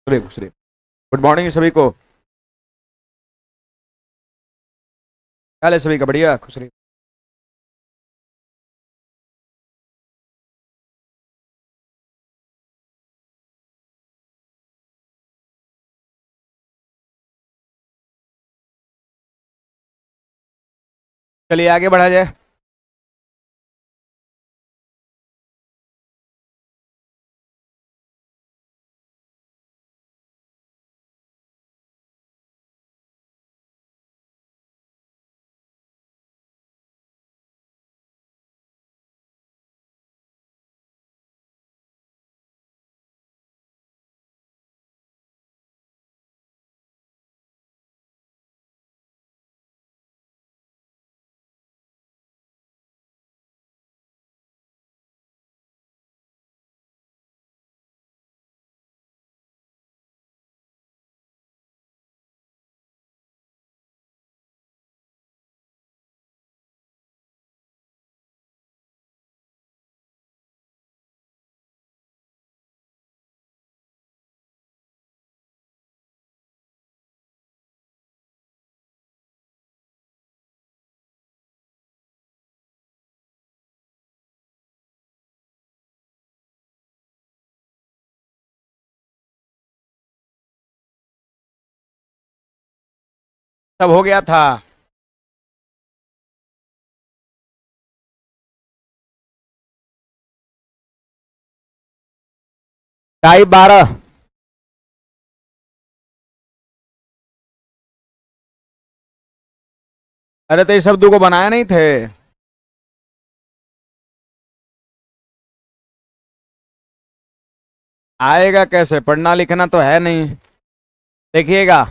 खुश रहिए। Good morning सभी को। क्या हाल है सभी का? बढ़िया, खुश रहिए। चलिए आगे बढ़ा जाए। सब हो गया था। टाइप 12। अरे तो इस शब्द को बनाया नहीं थे। आएगा कैसे? पढ़ना लिखना तो है नहीं। देखिएगा,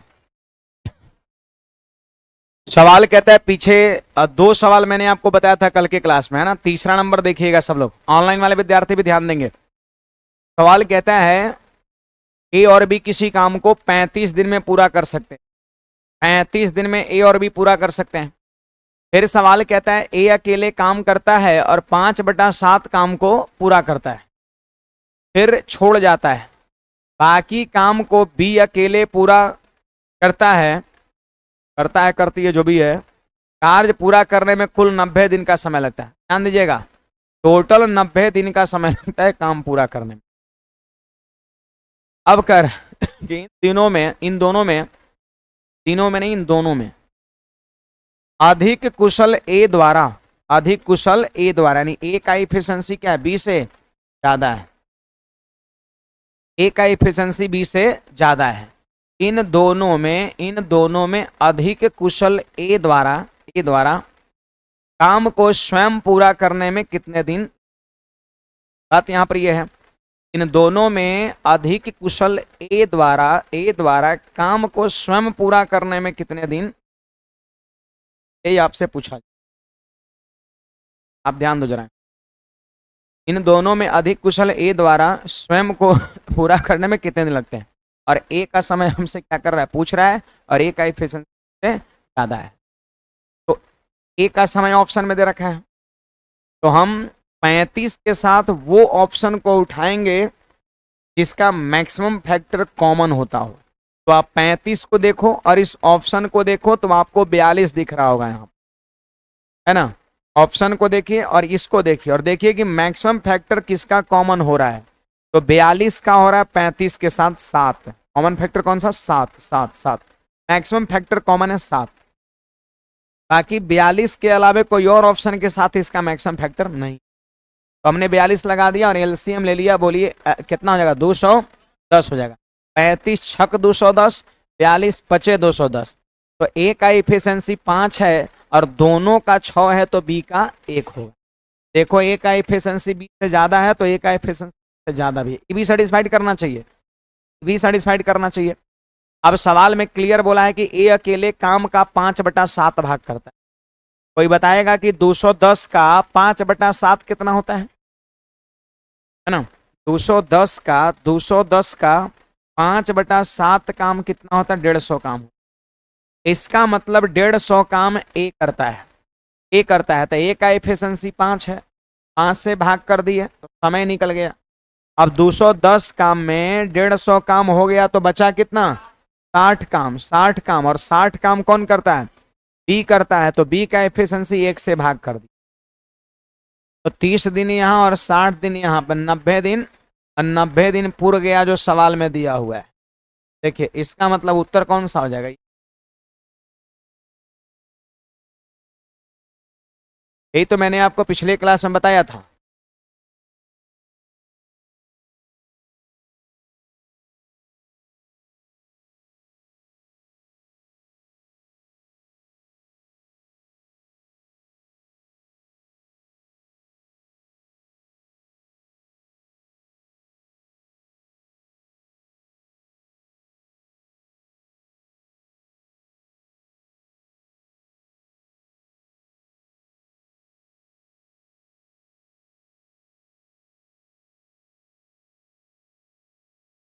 सवाल कहता है पीछे। दो सवाल मैंने आपको बताया था कल के क्लास में, है ना। तीसरा नंबर देखिएगा, सब लोग ऑनलाइन वाले विद्यार्थी भी ध्यान देंगे। सवाल कहता है ए और बी किसी काम को 35 दिन में पूरा कर सकते हैं। 35 दिन में ए और बी पूरा कर सकते हैं। फिर सवाल कहता है ए अकेले काम करता है और 5/7 काम को पूरा करता है, फिर छोड़ जाता है। बाकी काम को बी अकेले पूरा करता है, करती है, जो भी है। कार्य पूरा करने में कुल 90 दिन का समय लगता है। ध्यान दीजिएगा, टोटल 90 दिन का समय लगता है काम पूरा करने में। अब कर कि इन दोनों में अधिक कुशल ए द्वारा यानी ए का इफिशिएंसी क्या है? बी से ज्यादा है। ए का इफिशिएंसी बी से ज्यादा है। इन दोनों में अधिक कुशल ए द्वारा काम को स्वयं पूरा करने में कितने दिन? बात यहां पर यह है, इन दोनों में अधिक कुशल ए द्वारा काम को स्वयं पूरा करने में कितने दिन? ये आपसे पूछा। आप ध्यान दो जरा। इन दोनों में अधिक कुशल ए द्वारा स्वयं को पूरा करने में कितने दिन लगते हैं? और ए का समय हमसे क्या कर रहा है? पूछ रहा है। और ए का इफिशिएंसी से ज्यादा है, तो ए का समय ऑप्शन में दे रखा है। तो हम 35 के साथ वो ऑप्शन को उठाएंगे जिसका मैक्सिमम फैक्टर कॉमन होता हो। तो आप 35 को देखो और इस ऑप्शन को देखो, तो आपको 42 दिख रहा होगा यहाँ, है ना। ऑप्शन को देखिए और इसको देखिए, और देखिए कि मैक्सिमम फैक्टर किसका कॉमन हो रहा है। तो 42 का हो रहा है 35 के साथ 7। कॉमन फैक्टर कौन सा? 7 7 7। मैक्सिमम फैक्टर कॉमन है 7। बाकी 42 के अलावा कोई और ऑप्शन के साथ इसका मैक्सिमम फैक्टर नहीं। तो हमने 42 लगा दिया और एलसीएम ले लिया। बोलिए कितना हो जाएगा? 210 हो जाएगा। 35 छक 210, 42 पचे 210। तो ए का इफिशिएंसी 5 है और दोनों का 6 है, तो बी का 1 होगा। देखो, ए का इफिशिएंसी बी से ज्यादा है, तो ए का इफिशिएंसी से ज्यादा भी है। बी सेटिस्फाइड करना चाहिए, बी सेटिस्फाइड करना चाहिए। अब सवाल में क्लियर बोला है कि ए अकेले काम का 5/7 भाग करता है। कोई बताएगा कि 210 का 5/7 कितना होता है ना। 210 का 5/7 काम कितना होता है? 150 काम। इसका मतलब 150 काम ए करता है। तो ए का एफिशिएंसी 5 है, 5 से भाग कर दिए तो समय निकल गया। अब 210 काम में 150 काम हो गया तो बचा कितना? 60 काम। 60 काम, और 60 काम कौन करता है? बी करता है, तो बी का एफिशिएंसी 1 से भाग कर दी। तो 30 दिन यहाँ और 60 दिन यहाँ पर 90 दिन, और 90 दिन पूरा गया जो सवाल में दिया हुआ है। देखिए इसका मतलब उत्तर कौन सा हो जाएगा? यही तो मैंने आपको पिछले क्लास में बताया था।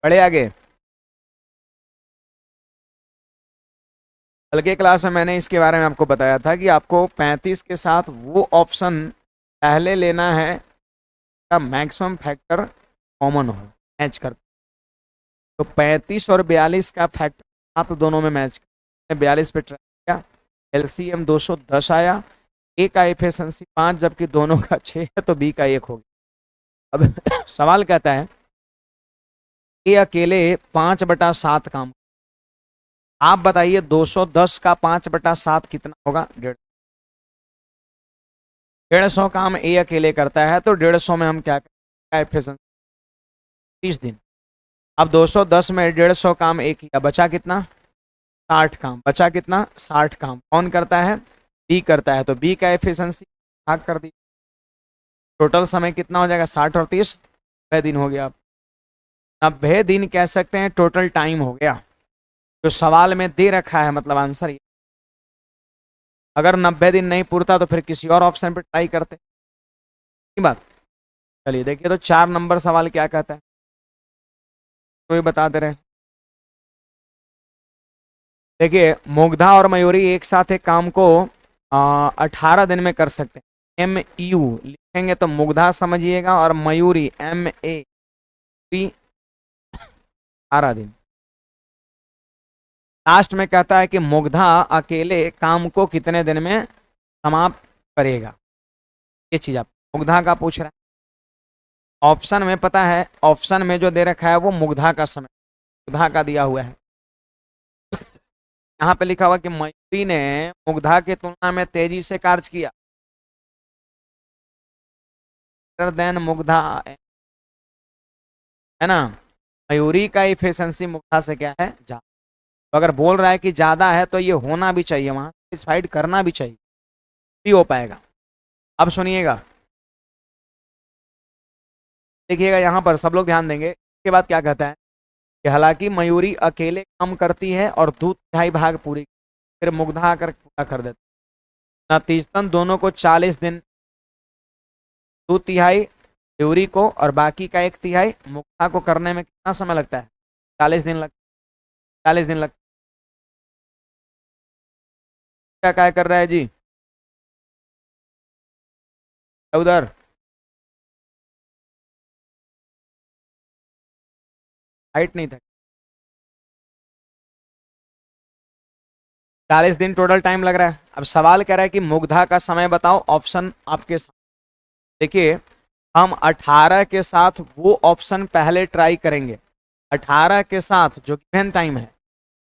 बड़े आगे कल के क्लास में मैंने इसके बारे में आपको बताया था कि आपको 35 के साथ वो ऑप्शन पहले लेना है का मैक्सिमम फैक्टर कॉमन हो, मैच कर। तो 35 और 42 का फैक्टर साथ दोनों में मैच कर, 42 पे ट्राई किया, एलसीएम 210 आया। ए का एफिशिएंसी 5 जबकि दोनों का 6 है, तो बी का 1 हो गया। अब सवाल कहता है ए अकेले 5/7 काम, आप बताइए 210 का 5/7 कितना होगा? 150 काम ए अकेले करता है, तो 150 में हम क्या करें? एफिशिएंसी 30 दिन। अब 210 में 150 काम ए किया, बचा कितना? 60 काम। बचा कितना? 60 काम। कौन करता है? बी करता है, तो बी का एफिशिएंसी भाग कर दी। टोटल समय कितना हो जाएगा? 60 और 30, 90 दिन हो गया। 90 दिन कह सकते हैं टोटल टाइम हो गया जो सवाल में दे रखा है, मतलब आंसर ये। अगर 90 दिन नहीं पूरता तो फिर किसी और ऑप्शन पे ट्राई करते। बात चलिए देखिए, तो 4 नंबर सवाल क्या कहता है, तो ये बता दे रहे हैं। देखिए मुग्धा और मयूरी एक साथ एक काम को 18 दिन में कर सकते हैं। एम यू लिखेंगे तो मुग्धा समझिएगा, और मयूरी MAP 18 दिन। लास्ट में कहता है कि मुग्धा अकेले काम को कितने दिन में समाप्त करेगा। ये चीज आप मुग्धा का पूछ रहा है। ऑप्शन में पता है, ऑप्शन में जो दे रखा है वो मुग्धा का समय, मुग्धा का दिया हुआ है। यहाँ पे लिखा हुआ कि मयूरी ने मुग्धा की तुलना में तेजी से कार्य किया। देन मुग्धा है ना, मयूरी का इफिशिएंसी मुग्धा से क्या है? ज्यादा। तो अगर बोल रहा है कि ज्यादा है तो ये होना भी चाहिए, वहां सेटिस्फाइड करना भी चाहिए, भी हो पाएगा। अब सुनिएगा, देखिएगा यहाँ पर सब लोग ध्यान देंगे। इसके बाद क्या कहता है कि हालांकि मयूरी अकेले काम करती है और 2/3 भाग पूरी, फिर मुग्धा आकर पूरा कर देती है। नतीजतन दोनों को 40 दिन, 2/3 मयूरी को और बाकी का 1/3 मुग्धा को करने में कितना समय लगता है? 40 दिन लगता है। 40 दिन लगता है। क्या कर रहा है जी उधर? हाइट नहीं था। 40 दिन टोटल टाइम लग रहा है। अब सवाल कह रहा है कि मुग्धा का समय बताओ, ऑप्शन आपके साथ। देखिए हम 18 के साथ वो ऑप्शन पहले ट्राई करेंगे, 18 के साथ जो गिवन टाइम है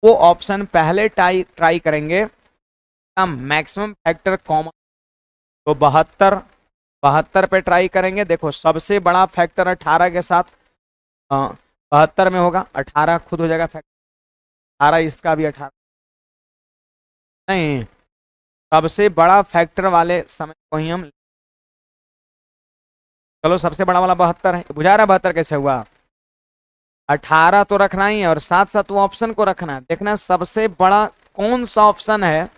वो ऑप्शन पहले ट्राई करेंगे। का मैक्सिमम फैक्टर कॉमन, तो 72, 72 पे ट्राई करेंगे। देखो सबसे बड़ा फैक्टर 18 के साथ 72 में होगा, 18 खुद हो जाएगा फैक्टर, 18 इसका भी 18 नहीं, सबसे बड़ा फैक्टर वाले समय को ही हम, चलो सबसे बड़ा वाला 72 है, बुझा रहा 72 कैसे हुआ? 18 तो रखना ही है और साथ साथ वो ऑप्शन को रखना है, देखना सबसे बड़ा कौन सा ऑप्शन है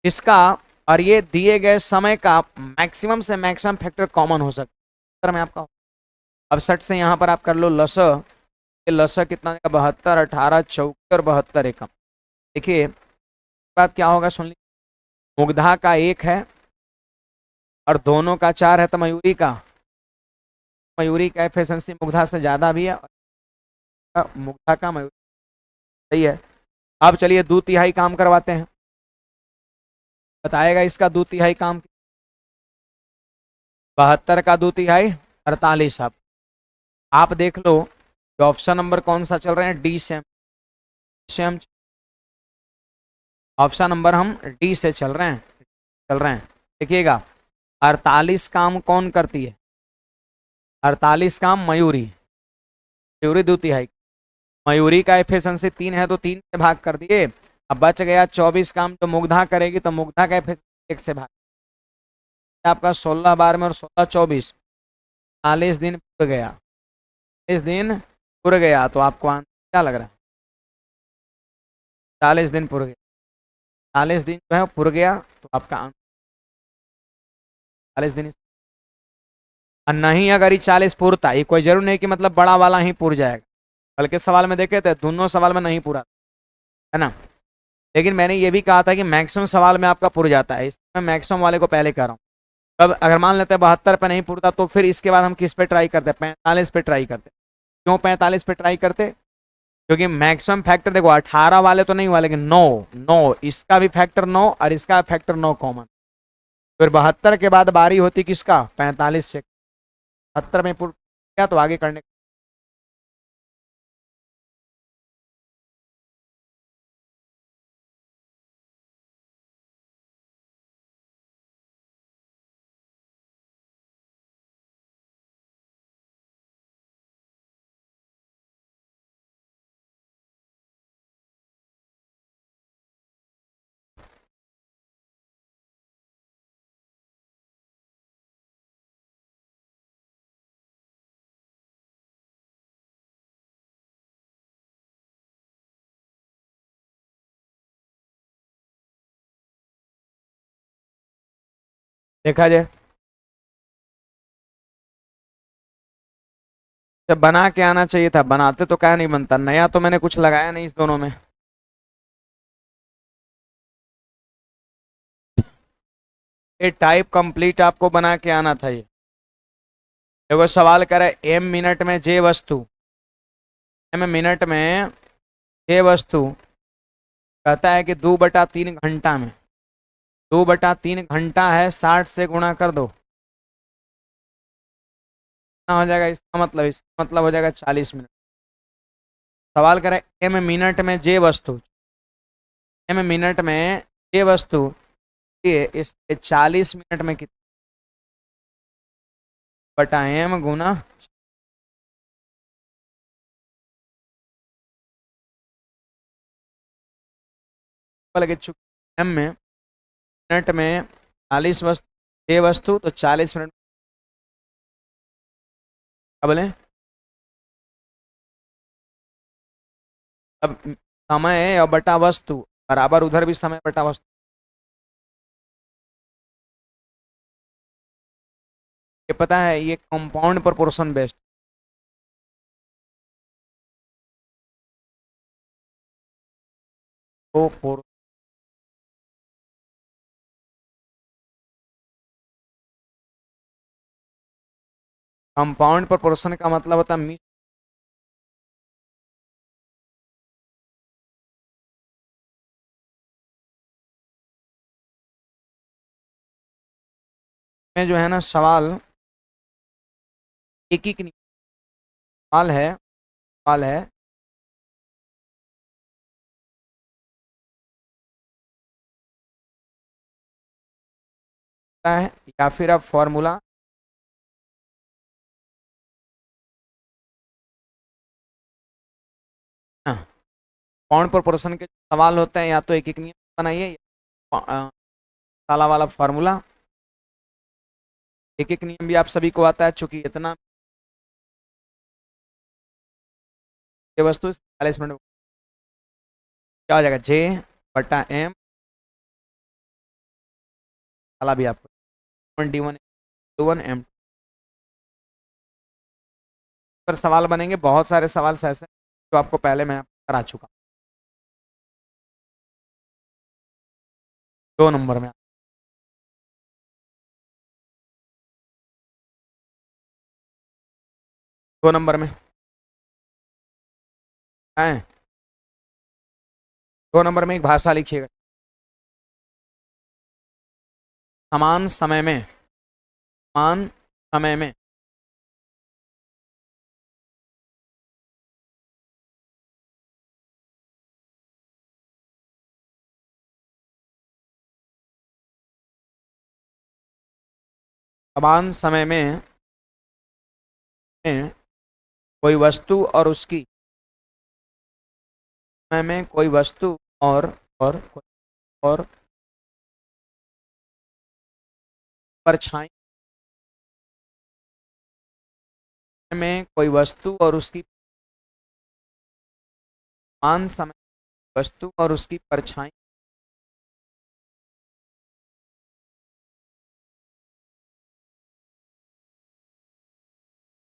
इसका, और ये दिए गए समय का मैक्सिमम से मैक्सिमम फैक्टर कॉमन हो सकता है। मैं आपका अब सट से यहाँ पर आप कर लो लस, ये लस कितना 72, 18, 74, 72 एकम। देखिए बात क्या होगा सुन लीजिए, मुग्धा का 1 है और दोनों का 4 है, तो मयूरी का मयूरी का एफिशिएंसी मुग्धा से ज़्यादा भी है, और मुग्धा का मयूरी सही है। अब चलिए 2/3 काम करवाते हैं, बताएगा इसका 2/3 काम। 72 का 2/3 48। आप देख लो कि ऑप्शन नंबर कौन सा चल रहे हैं, डी से हम ऑप्शन नंबर हम डी से चल रहे हैं। देखिएगा 48 काम कौन करती है, 48 काम मयूरी, मयूरी 2/3। मयूरी का एफिशिएंसी 3 है तो 3 से भाग कर दिए। अब बच गया 24 काम, तो मुग्धा करेगी तो मुग्धा का एफिशिएंसी 1 से भाग, आपका 16 बार में और 16 24, 40 दिन पूरा गया, 40 दिन पूरा गया। तो आपको आंसर क्या लग रहा है, 40 दिन पूरा गया, 40 दिन जो है पूरा गया, तो आपका आंसर 40 दिन। और नहीं अगर ये 40 पूरता, ये कोई जरूर नहीं कि मतलब बड़ा वाला ही पूर जाएगा, बल्कि सवाल में देखे थे दोनों सवाल में नहीं पूरा, है ना। लेकिन मैंने ये भी कहा था कि मैक्सिमम सवाल में आपका पुर जाता है, इसमें मैं मैक्सिमम वाले को पहले कर रहा हूँ। अब अगर मान लेते हैं 72 पे नहीं पुरता, तो फिर इसके बाद हम किस पे ट्राई करते हैं, 45 पे ट्राई करते। क्यों 45 पे ट्राई करते, क्योंकि मैक्सिमम फैक्टर देखो 18 वाले तो नहीं हुआ, लेकिन 9 9 इसका भी फैक्टर 9 और इसका फैक्टर 9 कॉमन। फिर 72 के बाद बारी होती किसका, 45 से। 72 में पुर गया तो आगे करने। देखा जाए, जब बना के आना चाहिए था, बनाते तो क्या नहीं बनता, नया तो मैंने कुछ लगाया नहीं इस दोनों में। ये टाइप कंप्लीट आपको बना के आना था। ये देखो सवाल करे एम मिनट में जे वस्तु, एम मिनट में जे वस्तु कहता है कि 2/3 घंटा में, 2/3 घंटा है, 60 से गुणा कर दो, कितना हो जाएगा, इसका मतलब हो जाएगा 40 मिनट। सवाल करे एम मिनट में जे वस्तु, एम मिनट में जे वस्तु, ये इस 40 मिनट में कितना, बटा एम गुना, लगे एम में मिनट में 40 वस्तु, जे वस्तु तो 40 मिनट, क्या बोले। अब समय और बटा वस्तु बराबर, उधर भी समय बटा वस्तु, ये पता है ये कंपाउंड प्रोपोर्शन बेस्ड। तो कंपाउंड प्रोपोर्शन का मतलब होता है में जो है ना सवाल एक ही नहीं, सवाल है है या फिर आप फॉर्मूला, कंपाउंड प्रोपोर्शन के सवाल होते हैं, या तो एक नियम बनाइए या साला वाला फॉर्मूला। एक नियम भी आप सभी को आता है, चूंकि इतना ये वस्तु 40 मिनट, क्या हो जाएगा, जे बटा एम, साला भी आपको D1 पर सवाल बनेंगे, बहुत सारे सवाल से ऐसे जो आपको पहले मैं करा चुका 2 नंबर में। 2 नंबर में है, 2 नंबर में एक भाषा लिखिएगा। समान समय में, समान समय में समान समय में कोई वस्तु और उसकी, समय में कोई वस्तु और परछाई में कोई वस्तु और उसकी, समान समय वस्तु और उसकी परछाई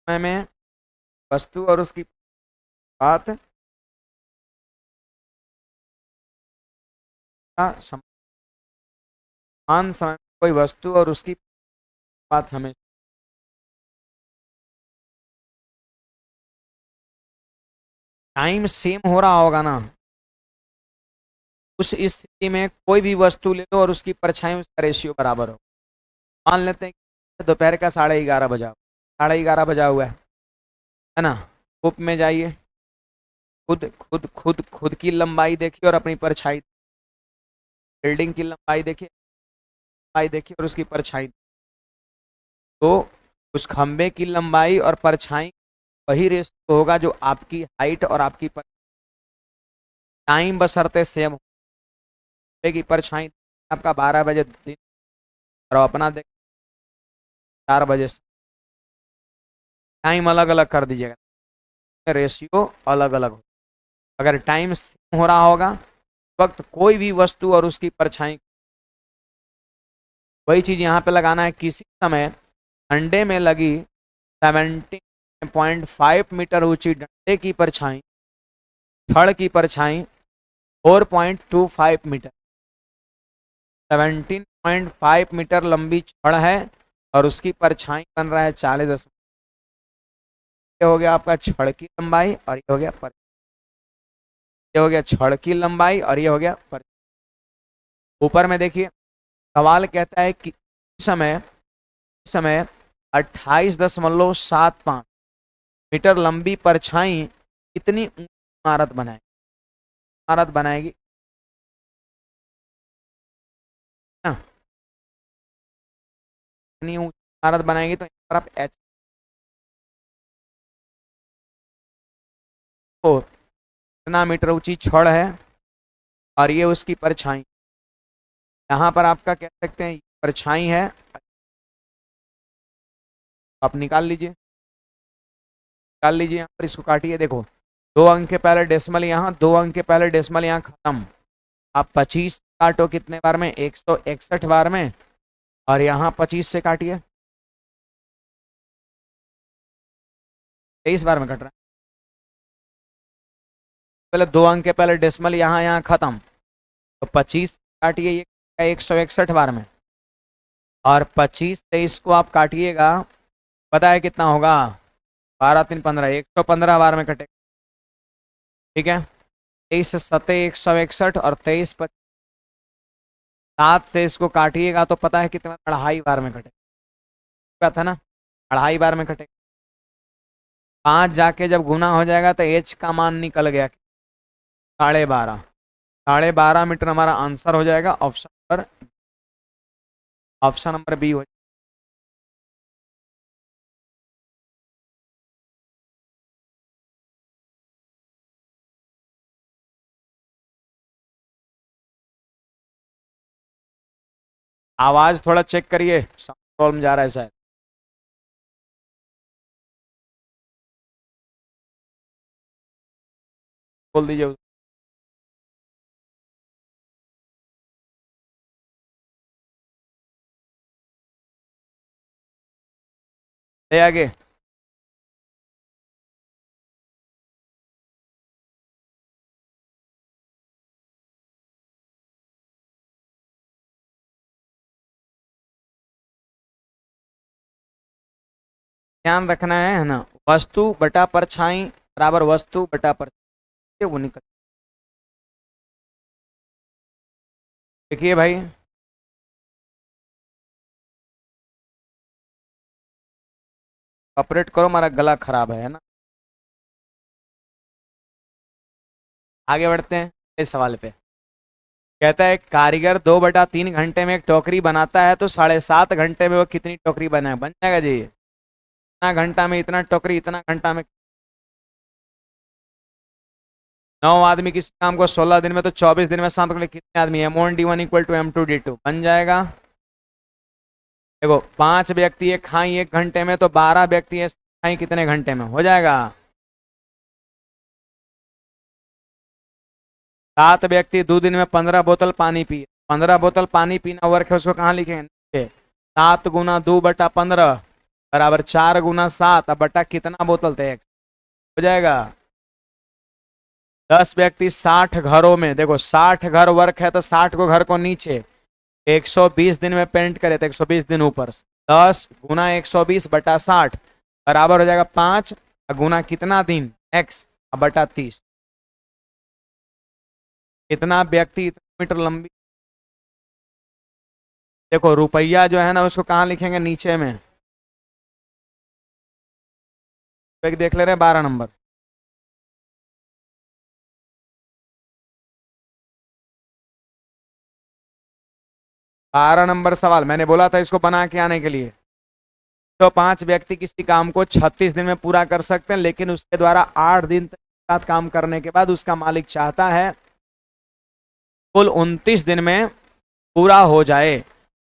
समय में वस्तु और उसकी बात का समान समय में कोई वस्तु और उसकी बात हमें, टाइम सेम हो रहा होगा ना, उस स्थिति में कोई भी वस्तु ले लो और उसकी परछाई उसका रेशियो बराबर हो। मान लेते हैं कि दोपहर का 11:30 बजा, 11:30 बजा हुआ है ना। कूप में जाइए, खुद की लंबाई देखिए और अपनी परछाई, बिल्डिंग की लंबाई देखिए और उसकी परछाई, तो उस खंबे की लंबाई और परछाई वही रेशियो होगा जो आपकी हाइट और आपकी टाइम बशर्ते सेम हो। खंबे की परछाई आपका 12 बजे दिन और अपना देख 4 बजे, टाइम अलग अलग कर दीजिएगा, रेशियो अलग अलग हो। अगर टाइम सेम हो रहा होगा वक्त कोई भी वस्तु और उसकी परछाई, वही चीज यहाँ पे लगाना है। किसी समय डंडे में लगी 17.5 मीटर ऊंची डंडे की परछाई, छड़ की परछाई 4.25 मीटर, 17.5 मीटर लंबी छड़ है और उसकी परछाई बन रहा है 40। ये हो गया आपका छड़ की लंबाई और ये हो गया ये हो गया छड़ की लंबाई और ये हो गया ऊपर में देखिए सवाल कहता है कि समय समय 28.75 मीटर लंबी परछाई कितनी इमारत बनाएगी ना, कितनी इमारत बनाएगी। तो यहाँ पर आप एच को, कितना मीटर ऊंची छड़ है और ये उसकी परछाई, यहाँ पर आपका कह सकते हैं परछाई है, आप निकाल लीजिए यहाँ पर, इसको काटिए। देखो 2 अंक के पहले डेसिमल यहाँ, 2 अंक के पहले डेसिमल यहाँ खत्म। आप 25 काटो कितने बार में, 161 बार में, और यहाँ 25 से काटिए, 23 बार में कट रहा है। पहले 2 अंक के पहले डेसिमल यहाँ खत्म, तो 25 काटिए, ये 161 बार में, और 25 23 को आप काटिएगा, पता है कितना होगा, 12×3=15, 115 बार में कटेगा। ठीक है, 23 7 161 और 23 7 से इसको काटिएगा तो पता है कितना, 2.5 बार में कटेगा, था ना, 2.5 बार में कटेगा। 5 जाके जब गुना हो जाएगा तो एच का मान निकल गया 12.5, 12.5 मीटर हमारा आंसर हो जाएगा। ऑप्शन नंबर बी हो जाएगा। आवाज थोड़ा चेक करिए, साउंड प्रॉब्लम जा रहा है शायद, बोल दीजिए। ले आगे, ध्यान रखना है ना, वस्तु बटा परछाई बराबर वस्तु बटा परछाई, वो निकल। देखिए भाई, ऑपरेट करो, हमारा गला खराब है ना। आगे बढ़ते हैं इस सवाल पे। कहता है कारीगर 2/3 घंटे में एक टोकरी बनाता है तो 7.5 घंटे में वो कितनी टोकरी बन जाएगा जी। इतना घंटा में इतना टोकरी, इतना घंटा में 9 आदमी किसी काम को 16 दिन में, तो 24 दिन में शांत के लिए कितने आदमी? M1D1 = M2D2 बन जाएगा। देखो 5 व्यक्ति एक खाई 1 घंटे में, तो 12 व्यक्ति है खाई कितने घंटे में हो जाएगा? 7 व्यक्ति 2 दिन में 15 बोतल पानी पिए। 15 बोतल पानी पीना वर्क है, उसको कहाँ लिखेंगे? नीचे। 7 × 2 / 15 बराबर 4 × 7, अब बटा कितना बोतल थे? हो जाएगा। 10 व्यक्ति 60 घरों में, देखो 60 घर वर्क है तो 60 को घर को नीचे 120 दिन में पेंट करे तो 120 दिन ऊपर, 10 × 120/60 बराबर हो जाएगा 5 गुना कितना दिन? x बटा 30। कितना व्यक्ति इतने मीटर लंबी। देखो रुपया जो है ना उसको कहाँ लिखेंगे? नीचे में। एक देख ले रहे 12 नंबर। बारह नंबर सवाल मैंने बोला था इसको बना के आने के लिए। तो 5 व्यक्ति किसी काम को 36 दिन में पूरा कर सकते हैं, लेकिन उसके द्वारा 8 दिन तक साथ काम करने के बाद उसका मालिक चाहता है कुल 29 दिन में पूरा हो जाए।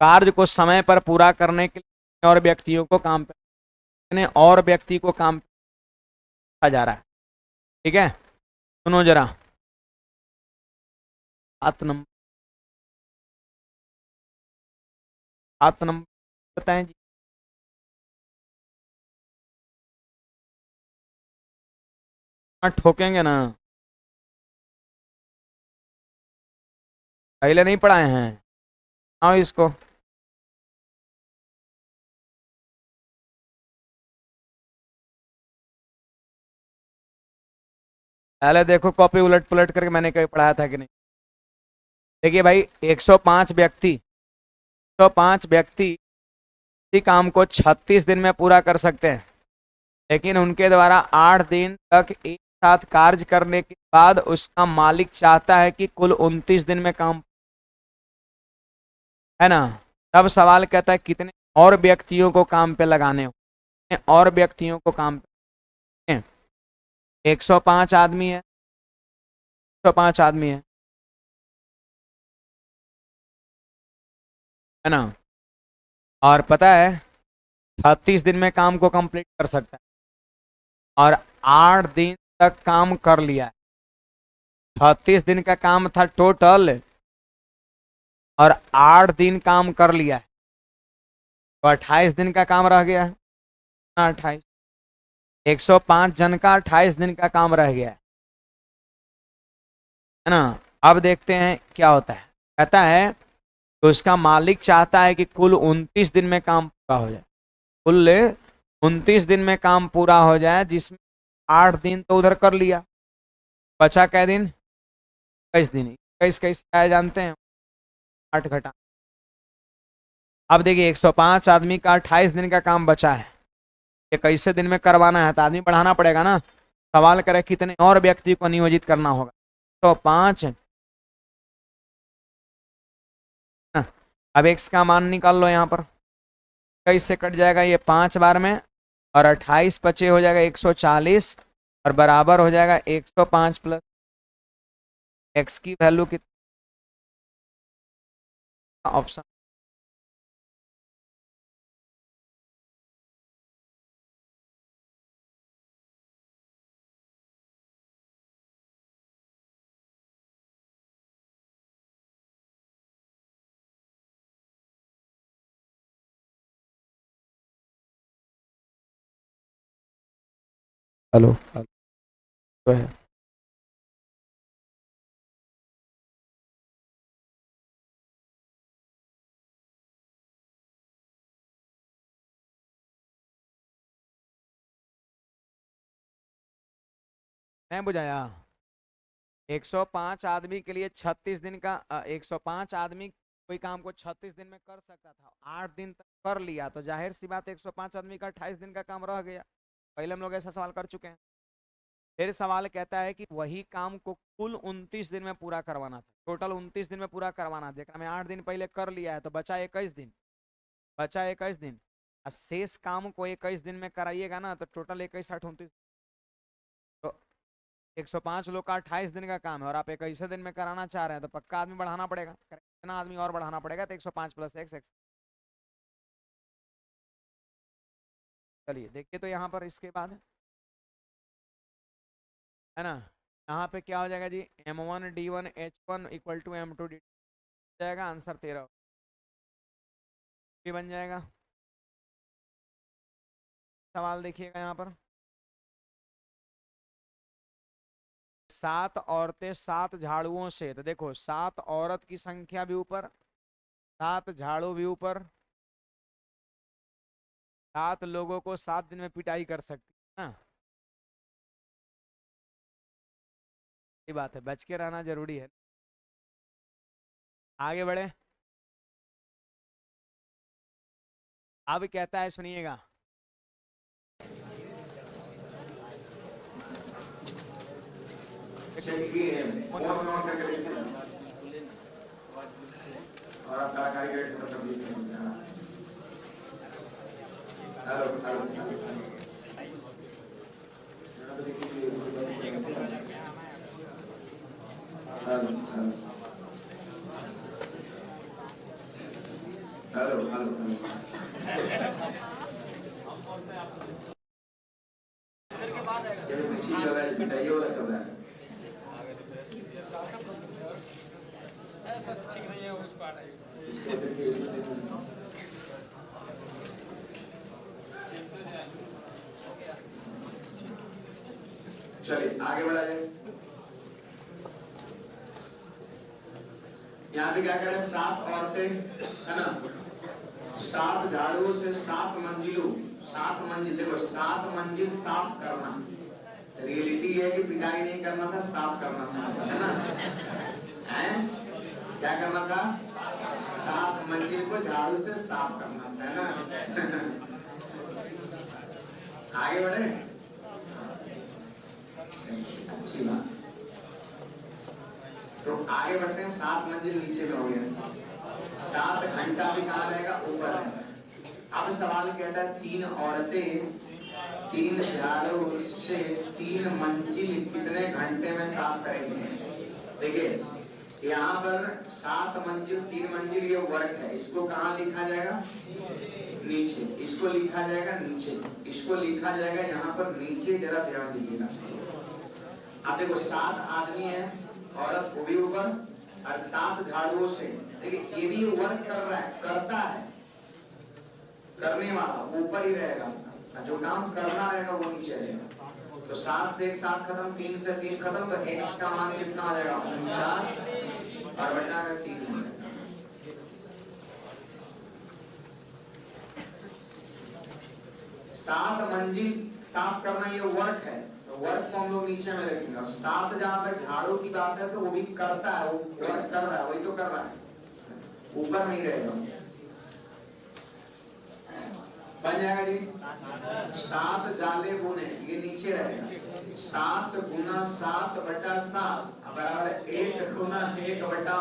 कार्य को समय पर पूरा करने के लिए और व्यक्तियों को काम पे और व्यक्ति को काम पे जा रहा है। ठीक है, सुनो जरा 7 नंबर। 7 नंबर बताएं जी। हाँ, ठोकेंगे ना। पहले नहीं पढ़ाए हैं, आओ इसको। पहले देखो कॉपी उलट पुलट करके मैंने कहीं पढ़ाया था कि नहीं। देखिए भाई 105 व्यक्ति 105 व्यक्ति इसी काम को 36 दिन में पूरा कर सकते हैं, लेकिन उनके द्वारा 8 दिन तक एक साथ कार्य करने के बाद उसका मालिक चाहता है कि कुल 29 दिन में काम, है ना। तब सवाल कहता है कितने और व्यक्तियों को काम पे लगाने हो, कितने और व्यक्तियों को काम पे। 105 आदमी है, 105 आदमी है ना। और पता है 36 दिन में काम को कंप्लीट कर सकता है, और 8 दिन तक काम कर लिया है। 36 दिन का काम था टोटल, और 8 दिन काम कर लिया है, तो 28 दिन का काम रह गया है। 28, 105 जन का 28 दिन का काम रह गया है ना। अब देखते हैं क्या होता है। कहता है तो उसका मालिक चाहता है कि कुल 29 दिन में काम पूरा हो जाए। कुल 29 दिन में काम पूरा हो जाए, जिसमें 8 दिन तो उधर कर लिया, बचा कै दिन? 21 दिन। 21 कैसे आए जानते हैं? 8 घटा। अब देखिए 105 आदमी का 28 दिन का काम बचा है, ये कैसे दिन में करवाना है? तो आदमी बढ़ाना पड़ेगा ना। सवाल करे कितने और व्यक्ति को नियोजित करना होगा, तो 5। अब एक्स का मान निकाल लो यहाँ पर, कैसे कट जाएगा ये 5 बार में, और 28 बचे हो जाएगा 140, और बराबर हो जाएगा 105 प्लस एक्स की वैल्यू कितना? ऑप्शन हेलो तो है। नहीं बुझाया? 105 आदमी के लिए 36 दिन का 105 आदमी कोई काम को 36 दिन में कर सकता था, 8 दिन तक कर लिया, तो जाहिर सी बात 105 आदमी का 28 दिन का काम रह गया। पहले हम लोग ऐसा सवाल कर चुके हैं। फिर सवाल कहता है कि वही काम को कुल 29 दिन में पूरा करवाना था, टोटल 29 दिन में पूरा करवाना, देखा मैं 8 दिन पहले कर लिया है तो बचा 21 दिन, बचा 21 दिन। और शेष काम को 21 दिन में कराइएगा ना तो टोटल 21 8 29, तो 105 लोग का 28 दिन का काम है और आप 21 दिन में कराना चाह रहे हैं तो पक्का आदमी बढ़ाना पड़ेगा, कितना आदमी और बढ़ाना पड़ेगा, तो 105 प्लस x। चलिए देखिए तो यहाँ पर इसके बाद है ना, यहाँ पे क्या हो जाएगा जी, m1d1h1 इक्वल टू m2d2 जाएगा, आंसर 13 भी बन जाएगा। सवाल देखिएगा यहाँ पर, 7 औरतें 7 झाड़ुओं से, तो देखो 7 औरत की संख्या भी ऊपर, 7 झाड़ू भी ऊपर, 7 लोगों को 7 दिन में पिटाई कर सकती है ना। ये बात है, बच के रहना जरूरी है। आगे बढ़े, अब कहता है सुनिएगा, और आप कलाकारी ग्रेड खत्म कर दीजिए। हेलो हेलो हेलो हेलो चल रहा है, पिटाई वाला चल रहा है। ठीक नहीं है उसको हटाइए। चलिए आगे बढ़ा जाए। यहाँ पे क्या करें, 7 औरतें है ना, 7 झाड़ुओं से 7 मंजिलों, 7 मंजिल, देखो 7 मंजिल साफ करना, रियलिटी है कि पिटाई नहीं करना था, साफ करना था, है ना, है? क्या करना था, 7 मंजिल को झाड़ू से साफ करना था, है ना। आगे बढ़े, अच्छी बात। तो आगे बढ़ते हैं, 7 मंजिल नीचे में हो गया, 7 घंटा भी कहाँ रहेगा, ऊपर है। अब सवाल कहता है 3 औरतें 3 झाड़ू से 3 मंजिल कितने घंटे में साफ करेंगे। देखिए यहाँ पर 7 मंजिल 3 मंजिल ये वर्क है, इसको कहाँ लिखा जाएगा, नीचे, इसको लिखा जाएगा नीचे, इसको लिखा जाएगा यहाँ पर नीचे, जरा ध्यान दीजिएगा। अब देखो 7 आदमी है, औरत वो भी ऊपर, और 7 झाड़ुओं से, देखिए ये भी वर्क कर रहा है, करता है, करने वाला ऊपर ही रहेगा, जो काम करना रहेगा वो नीचे रहेगा। तो 7 से 1 7 खत्म, 3 से 3 खत्म, तो x का मान कितना आ जाएगा, 49, और बचा है 3। 7 मंजिल साफ करना ये वर्क है, तो वर्क को हम लोग नीचे में रखेंगे। और 7 जहां तक झाड़ू की बात है तो वो भी करता है, वो वर्क कर रहा है, वही तो कर रहा है, ऊपर नहीं रहेगा। बन जाएगा जी, 7 जाले बुने, ये नीचे रहेगा, 7 गुना 7 बटा 7 बराबर 1 गुना 1 बटा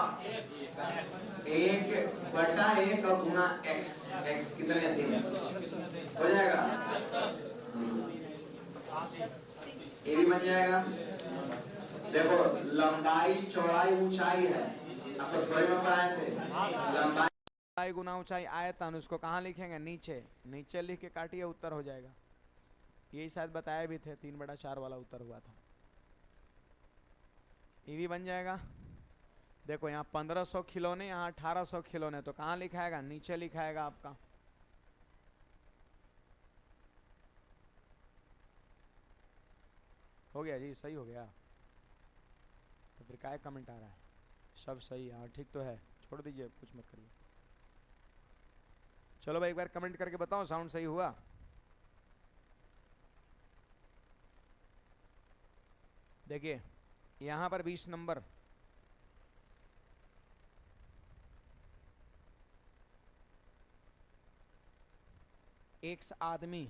1 गुना x, x कितने थे, हो जाएगा, ये भी बन जाएगा। देखो लंबाई चौड़ाई ऊंचाई है, आप तो थोड़े में पढ़ाए थे, लंबाई गुना ऊंचाई आयतन, उसको कहाँ लिखेंगे, नीचे, नीचे लिख के काटिए, उत्तर हो जाएगा। यही शायद बताए भी थे, 3/4 वाला उत्तर हुआ था। ये भी बन जाएगा। देखो यहाँ 1500 खिलौने, यहाँ 1800 खिलौने, तो कहाँ लिखाएगा, नीचे लिखाएगा आपका। हो गया जी, सही हो गया, तो फिर क्या कमेंट आ रहा है, सब सही है, हाँ ठीक तो है, छोड़ दीजिए, कुछ मत करिए। चलो भाई एक बार कमेंट करके बताओ साउंड सही हुआ। देखिए यहां पर 20 नंबर, एक्स आदमी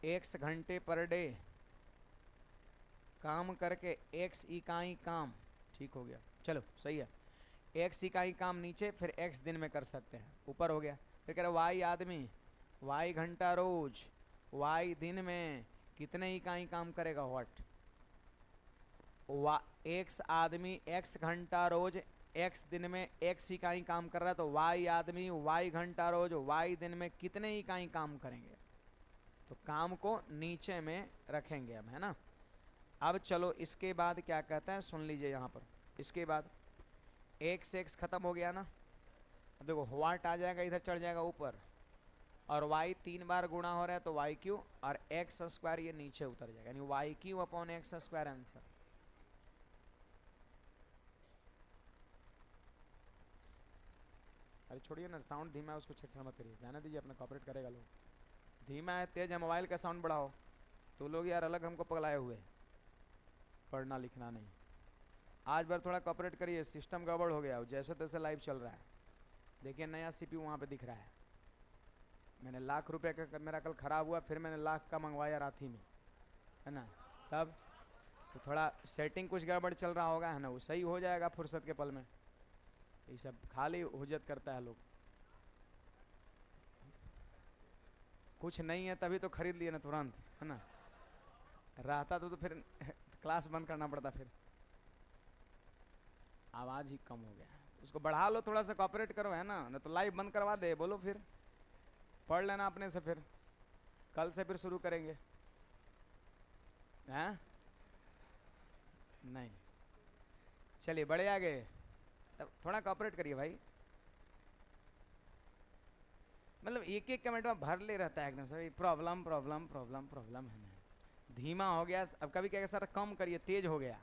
एक्स घंटे पर डे काम करके एक्स इकाई काम, ठीक हो गया, चलो सही है। एक्स इकाई काम नीचे, फिर एक्स दिन में कर सकते हैं, ऊपर हो गया। फिर कह रहे वाई आदमी वाई घंटा रोज वाई दिन में कितने इकाई काम करेगा, व्हाट। एक्स आदमी एक्स घंटा रोज एक्स दिन में एक्स इकाई काम कर रहा है, तो वाई आदमी वाई घंटा रोज वाई दिन में कितने इकाई काम करेंगे, तो काम को नीचे में रखेंगे हम, है ना। अब चलो इसके बाद क्या कहते हैं, सुन लीजिए यहाँ पर। इसके बाद एक्स एक्स खत्म हो गया ना। अब देखो व्हाट आ जाएगा, इधर चढ़ जाएगा ऊपर, और वाई 3 बार गुणा हो रहा है तो वाई क्यू, और एक्स स्क्वायर ये नीचे उतर जाएगा, यानी y q upon x square answer. अरे छोड़िए ना, साउंड धीमा है, उसको छेड़छाड़ मत करिए, जाना दीजिए, अपना कॉपरेट करेगा लोग। धीमा है, तेज है, मोबाइल का साउंड बढ़ाओ, तो लोग यार अलग हमको पगलाए हुए, पढ़ना लिखना नहीं। आज बार थोड़ा कॉपरेट करिए, सिस्टम गड़बड़ हो गया, जैसे तैसे लाइव चल रहा है। देखिए नया सीपीयू वहाँ पे दिख रहा है, मैंने ₹1,00,000 का मेरा कल ख़राब हुआ, फिर मैंने 1,00,000 का मंगवाया राथी में, है ना। तब तो थोड़ा सेटिंग कुछ गड़बड़ चल रहा होगा, है ना, वो सही हो जाएगा फुर्सत के पल में। ये सब खाली हुज्जत करता है लोग, कुछ नहीं है तभी तो खरीद लिए ना तुरंत, है ना। रहता तो फिर क्लास बंद करना पड़ता। फिर आवाज़ ही कम हो गया, उसको बढ़ा लो थोड़ा सा, कॉपरेट करो, है ना, तो लाइव बंद करवा दे। बोलो फिर पढ़ लेना अपने से, फिर कल से फिर शुरू करेंगे, हैं। नहीं चलिए बड़े आ गए, तब थोड़ा कॉपरेट करिए भाई। मतलब एक एक कमेंट में भर ले रहता है एकदम से, प्रॉब्लम प्रॉब्लम प्रॉब्लम प्रॉब्लम, है ना। धीमा हो गया, अब कभी क्या सर कम करिए, तेज हो गया।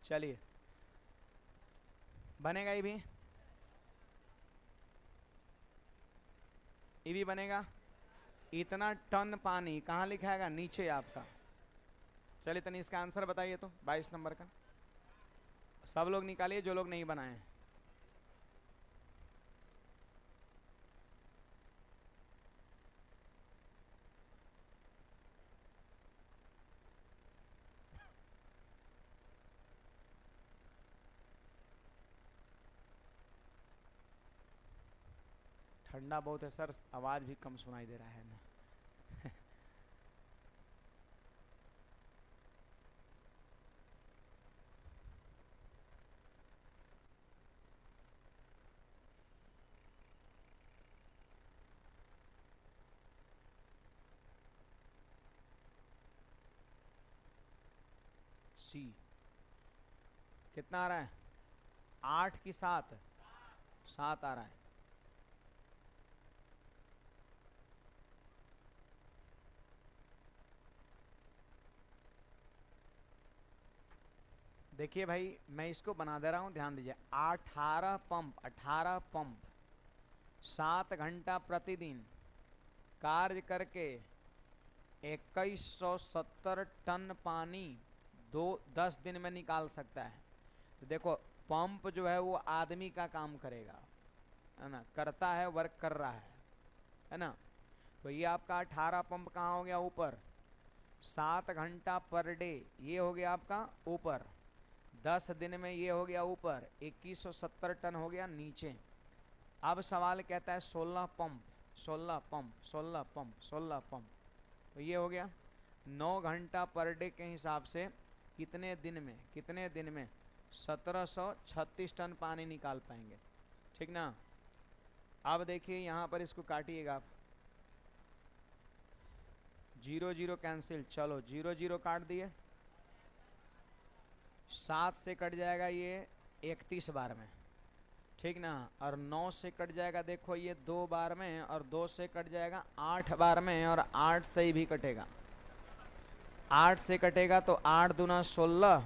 चलिए बनेगा, ये भी बनेगा। इतना टन पानी कहाँ लिखा है, नीचे आपका। चलिए तनी इसका आंसर बताइए तो, 22 नंबर का सब लोग निकालिए जो लोग नहीं बनाए। ठंडा बहुत है सर, आवाज़ भी कम सुनाई दे रहा है ना। सी कितना आ रहा है, 8 की 7, 7 आ रहा है। देखिए भाई मैं इसको बना दे रहा हूँ, ध्यान दीजिए। 18 पंप 7 घंटा प्रतिदिन कार्य करके 2170 टन पानी 10 दिन में निकाल सकता है। तो देखो पंप जो है वो आदमी का काम करेगा, है ना, करता है, वर्क कर रहा है ना। तो ये आपका 18 पंप कहाँ हो गया, ऊपर। 7 घंटा पर डे ये हो गया आपका ऊपर, 10 दिन में ये हो गया ऊपर, 2170 टन हो गया नीचे। अब सवाल कहता है 16 पंप 16 पंप 16 पंप 16 पंप, तो ये हो गया 9 घंटा पर डे के हिसाब से कितने दिन में 1736 टन पानी निकाल पाएंगे, ठीक ना। अब देखिए यहाँ पर इसको काटिएगा आप, 0 0 कैंसिल, चलो 0 0 काट दिए, 7 से कट जाएगा ये 31 बार में, ठीक ना। और 9 से कट जाएगा, देखो ये 2 बार में, और 2 से कट जाएगा 8 बार में, और 8 से भी कटेगा, 8 से कटेगा तो 8 दूना 16,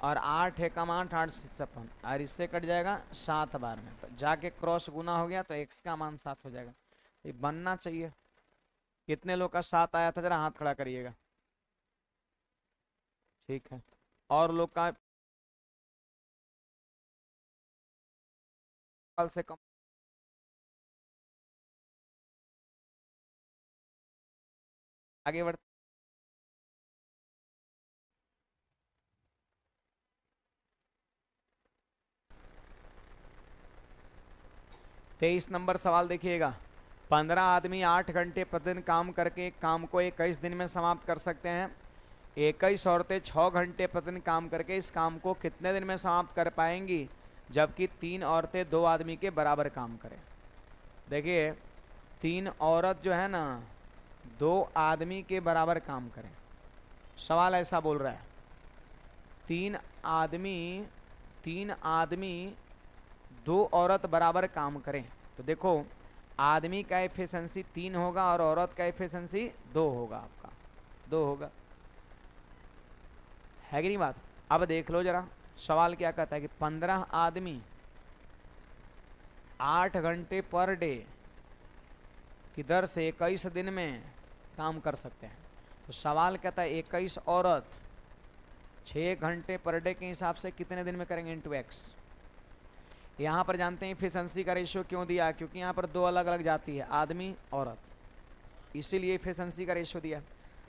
और 8 एकम 8, 8 56, और इससे कट जाएगा 7 बार में, तो जाके क्रॉस गुना हो गया तो x का मान 7 हो जाएगा। ये बनना चाहिए। कितने लोग का 7 आया था, जरा हाथ खड़ा करिएगा। ठीक है, और लोग का कल से कम। आगे बढ़। 23 नंबर सवाल देखिएगा। 15 आदमी 8 घंटे प्रतिदिन काम करके एक काम को 21 दिन में समाप्त कर सकते हैं। 21 औरतें 6 घंटे प्रतिदिन काम करके इस काम को कितने दिन में समाप्त कर पाएंगी, जबकि 3 औरतें 2 आदमी के बराबर काम करें। देखिए, 3 औरत जो है ना 2 आदमी के बराबर काम करें। सवाल ऐसा बोल रहा है, 3 आदमी 2 औरत बराबर काम करें। तो देखो, आदमी का एफिशिएंसी 3 होगा और औरत का एफिशिएंसी 2 होगा, आपका 2 होगा, है कि नहीं बात। अब देख लो जरा, सवाल क्या कहता है कि 15 आदमी 8 घंटे पर डे की दर से 21 दिन में काम कर सकते हैं। तो सवाल कहता है 21 औरत 6 घंटे पर डे के हिसाब से कितने दिन में करेंगे, इंटू एक्स। यहाँ पर जानते हैं एफिशिएंसी का रेशियो क्यों दिया, क्योंकि यहाँ पर 2 अलग अलग जाति है, आदमी औरत, इसीलिए एफिशिएंसी का रेशियो दिया।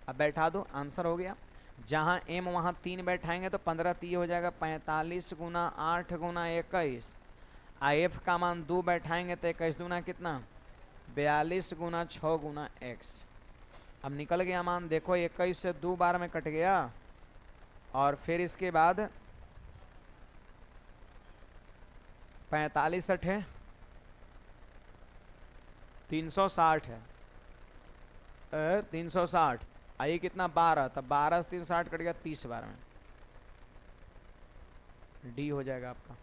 अब बैठा दो, आंसर हो गया। जहाँ m वहाँ 3 बैठाएंगे तो 15 3 हो जाएगा 45 गुना 8 गुना 21। f का मान 2 बैठाएंगे तो 21 दूना कितना, 42 गुना 6 गुना x। अब निकल गया मान, देखो 21 से 2 बार में कट गया, और फिर इसके बाद 45 है, 360 है, 360, आई कितना 12, तब 12 से 360 कट गया 30 बार में, डी हो जाएगा आपका।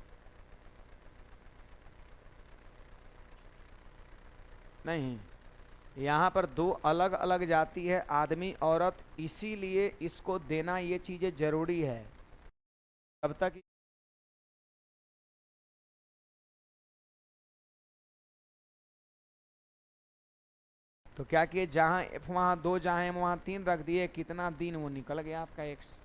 नहीं, यहाँ पर 2 अलग अलग जाति है, आदमी औरत, इसीलिए इसको देना ये चीजें जरूरी है। तब तक तो क्या किए, जहां एफ वहां 2, जहां एम वहां 3 रख दिए, कितना दिन, वो निकल गया आपका एक्स।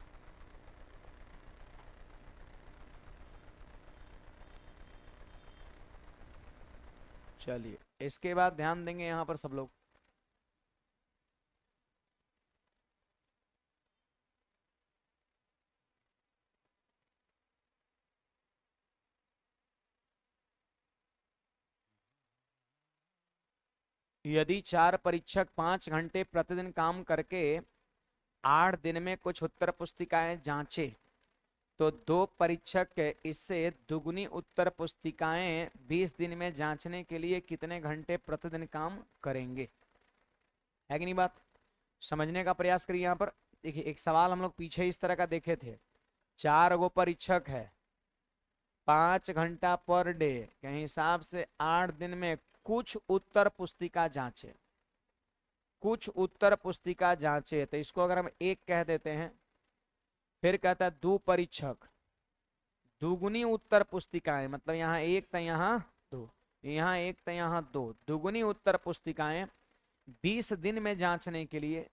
चलिए, इसके बाद ध्यान देंगे यहां पर सब लोग। यदि 4 परीक्षक 5 घंटे प्रतिदिन काम करके 8 दिन में कुछ उत्तर पुस्तिकाएं जांचे, तो 2 परीक्षक इससे दुगुनी उत्तर पुस्तिकाएं 20 दिन में जांचने के लिए कितने घंटे प्रतिदिन काम करेंगे, है कि नहीं बात। समझने का प्रयास करिए। यहाँ पर देखिए, एक सवाल हम लोग पीछे इस तरह का देखे थे, 4 गो परीक्षक है, 5 घंटा पर डे के हिसाब से 8 दिन में कुछ उत्तर पुस्तिका जांचे, कुछ उत्तर पुस्तिका जांचे, तो इसको अगर हम 1 कह देते हैं, फिर कहता है 2 परीक्षक दुगुनी उत्तर पुस्तिकाएं, मतलब यहाँ 1 तो यहाँ 2, यहाँ 1 तो यहाँ 2, दुगुनी उत्तर पुस्तिकाएं 20 दिन में जांचने के लिए,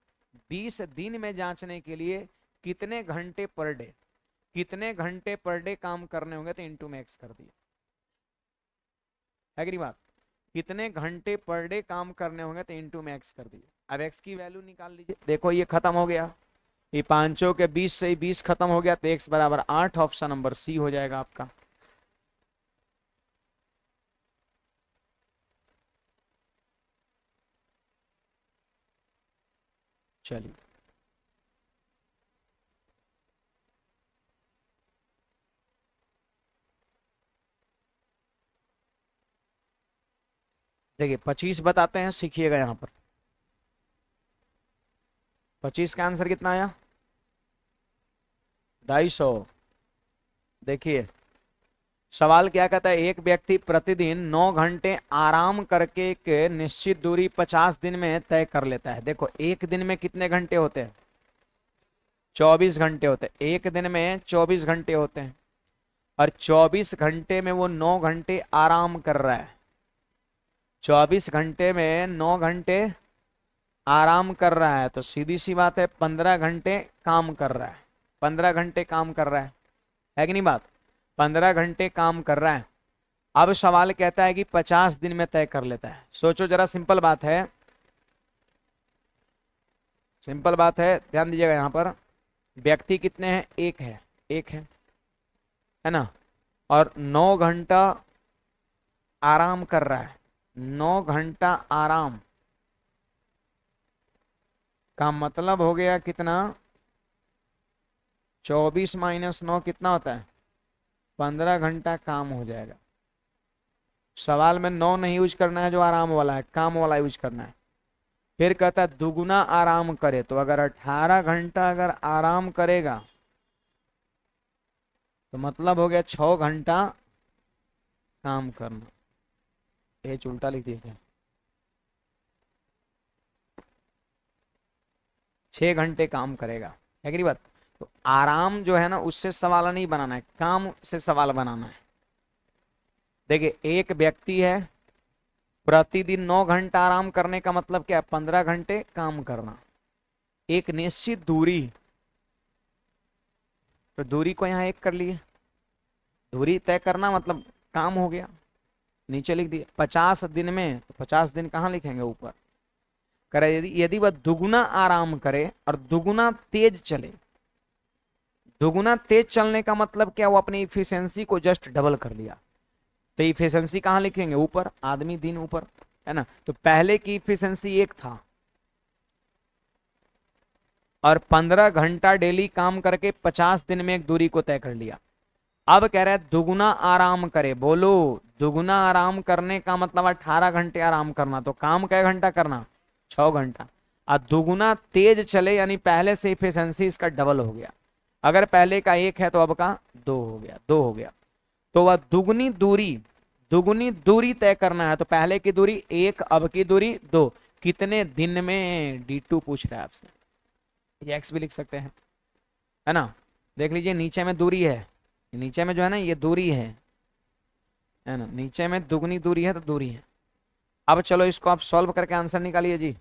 20 दिन में जांचने के लिए कितने घंटे पर डे, कितने घंटे पर डे काम करने होंगे, तो इंटू में एक्स कर दिया, है कि नहीं बात। कितने घंटे पर डे काम करने होंगे तो इंटू में एक्स कर दिया। अब एक्स की वैल्यू निकाल लीजिए। देखो ये खत्म हो गया, ये 5 के 20 से 20 खत्म हो गया, तो एक्स बराबर 8, ऑप्शन नंबर सी हो जाएगा आपका। चलिए, देखिए 25 बताते हैं, सीखिएगा। यहाँ पर 25 का आंसर कितना आया, 250। देखिए सवाल क्या कहता है, एक व्यक्ति प्रतिदिन 9 घंटे आराम करके एक निश्चित दूरी 50 दिन में तय कर लेता है। देखो एक दिन में कितने घंटे होते हैं, 24 घंटे होते हैं, एक दिन में 24 घंटे होते हैं, और 24 घंटे में वो 9 घंटे आराम कर रहा है। 24 घंटे में 9 घंटे आराम कर रहा है, तो सीधी सी बात है 15 घंटे काम कर रहा है। 15 घंटे काम कर रहा है कि नहीं बात? 15 घंटे काम कर रहा है। अब सवाल कहता है कि 50 दिन में तय कर लेता है। सोचो जरा, सिंपल बात है, सिंपल बात है, ध्यान दीजिएगा। यहां पर व्यक्ति कितने हैं? एक है, एक है ना, और 9 घंटा आराम कर रहा है। 9 घंटा आराम का मतलब हो गया कितना? 24 माइनस 9 कितना होता है? 15 घंटा काम हो जाएगा। सवाल में 9 नहीं यूज करना है जो आराम वाला है, काम वाला यूज करना है। फिर कहता है दुगुना आराम करे, तो अगर 18 घंटा अगर आराम करेगा तो मतलब हो गया 6 घंटा काम करना। ये उल्टा लिख दिया, 6 घंटे काम करेगा, है कि नहीं बात? तो आराम जो है ना, उससे सवाल नहीं बनाना है, काम से सवाल बनाना है। देखिए, एक व्यक्ति है, प्रतिदिन 9 घंटा आराम करने का मतलब क्या है? 15 घंटे काम करना। एक निश्चित दूरी, तो दूरी को यहां 1 कर लिए, दूरी तय करना मतलब काम हो गया। नीचे लिख दिया 50 दिन में, तो 50 दिन कहां लिखेंगे? ऊपर। करे यदि वह दुगुना आराम करे और दुगुना तेज चले, दुगुना तेज चलने का मतलब क्या? वो अपनी इफिशियंसी को जस्ट डबल कर लिया। तो इफिशियंसी कहां लिखेंगे? ऊपर, आदमी दिन ऊपर, है ना। तो पहले की इफिशियंसी 1 था, और 15 घंटा डेली काम करके 50 दिन में एक दूरी को तय कर लिया। अब कह रहा है दुगुना आराम करे। बोलो, दुगुना आराम करने का मतलब 18 घंटे आराम करना, तो काम कै घंटा करना? 6 घंटा। और दुगुना तेज चले, यानी पहले से इफिशियंसी इसका डबल हो गया। अगर पहले का 1 है तो अब का 2 हो गया, 2 हो गया। तो वह दुगुनी दूरी तय करना है, तो पहले की दूरी 1, अब की दूरी 2, कितने दिन में? D2 पूछ रहा है आपसे। ये x भी लिख सकते हैं, है ना। देख लीजिए, नीचे में दूरी है, नीचे में जो है ना ये दूरी है ना, नीचे में दुगनी दूरी है तो दूरी है। अब चलो इसको आप सॉल्व करके आंसर निकालिए जी।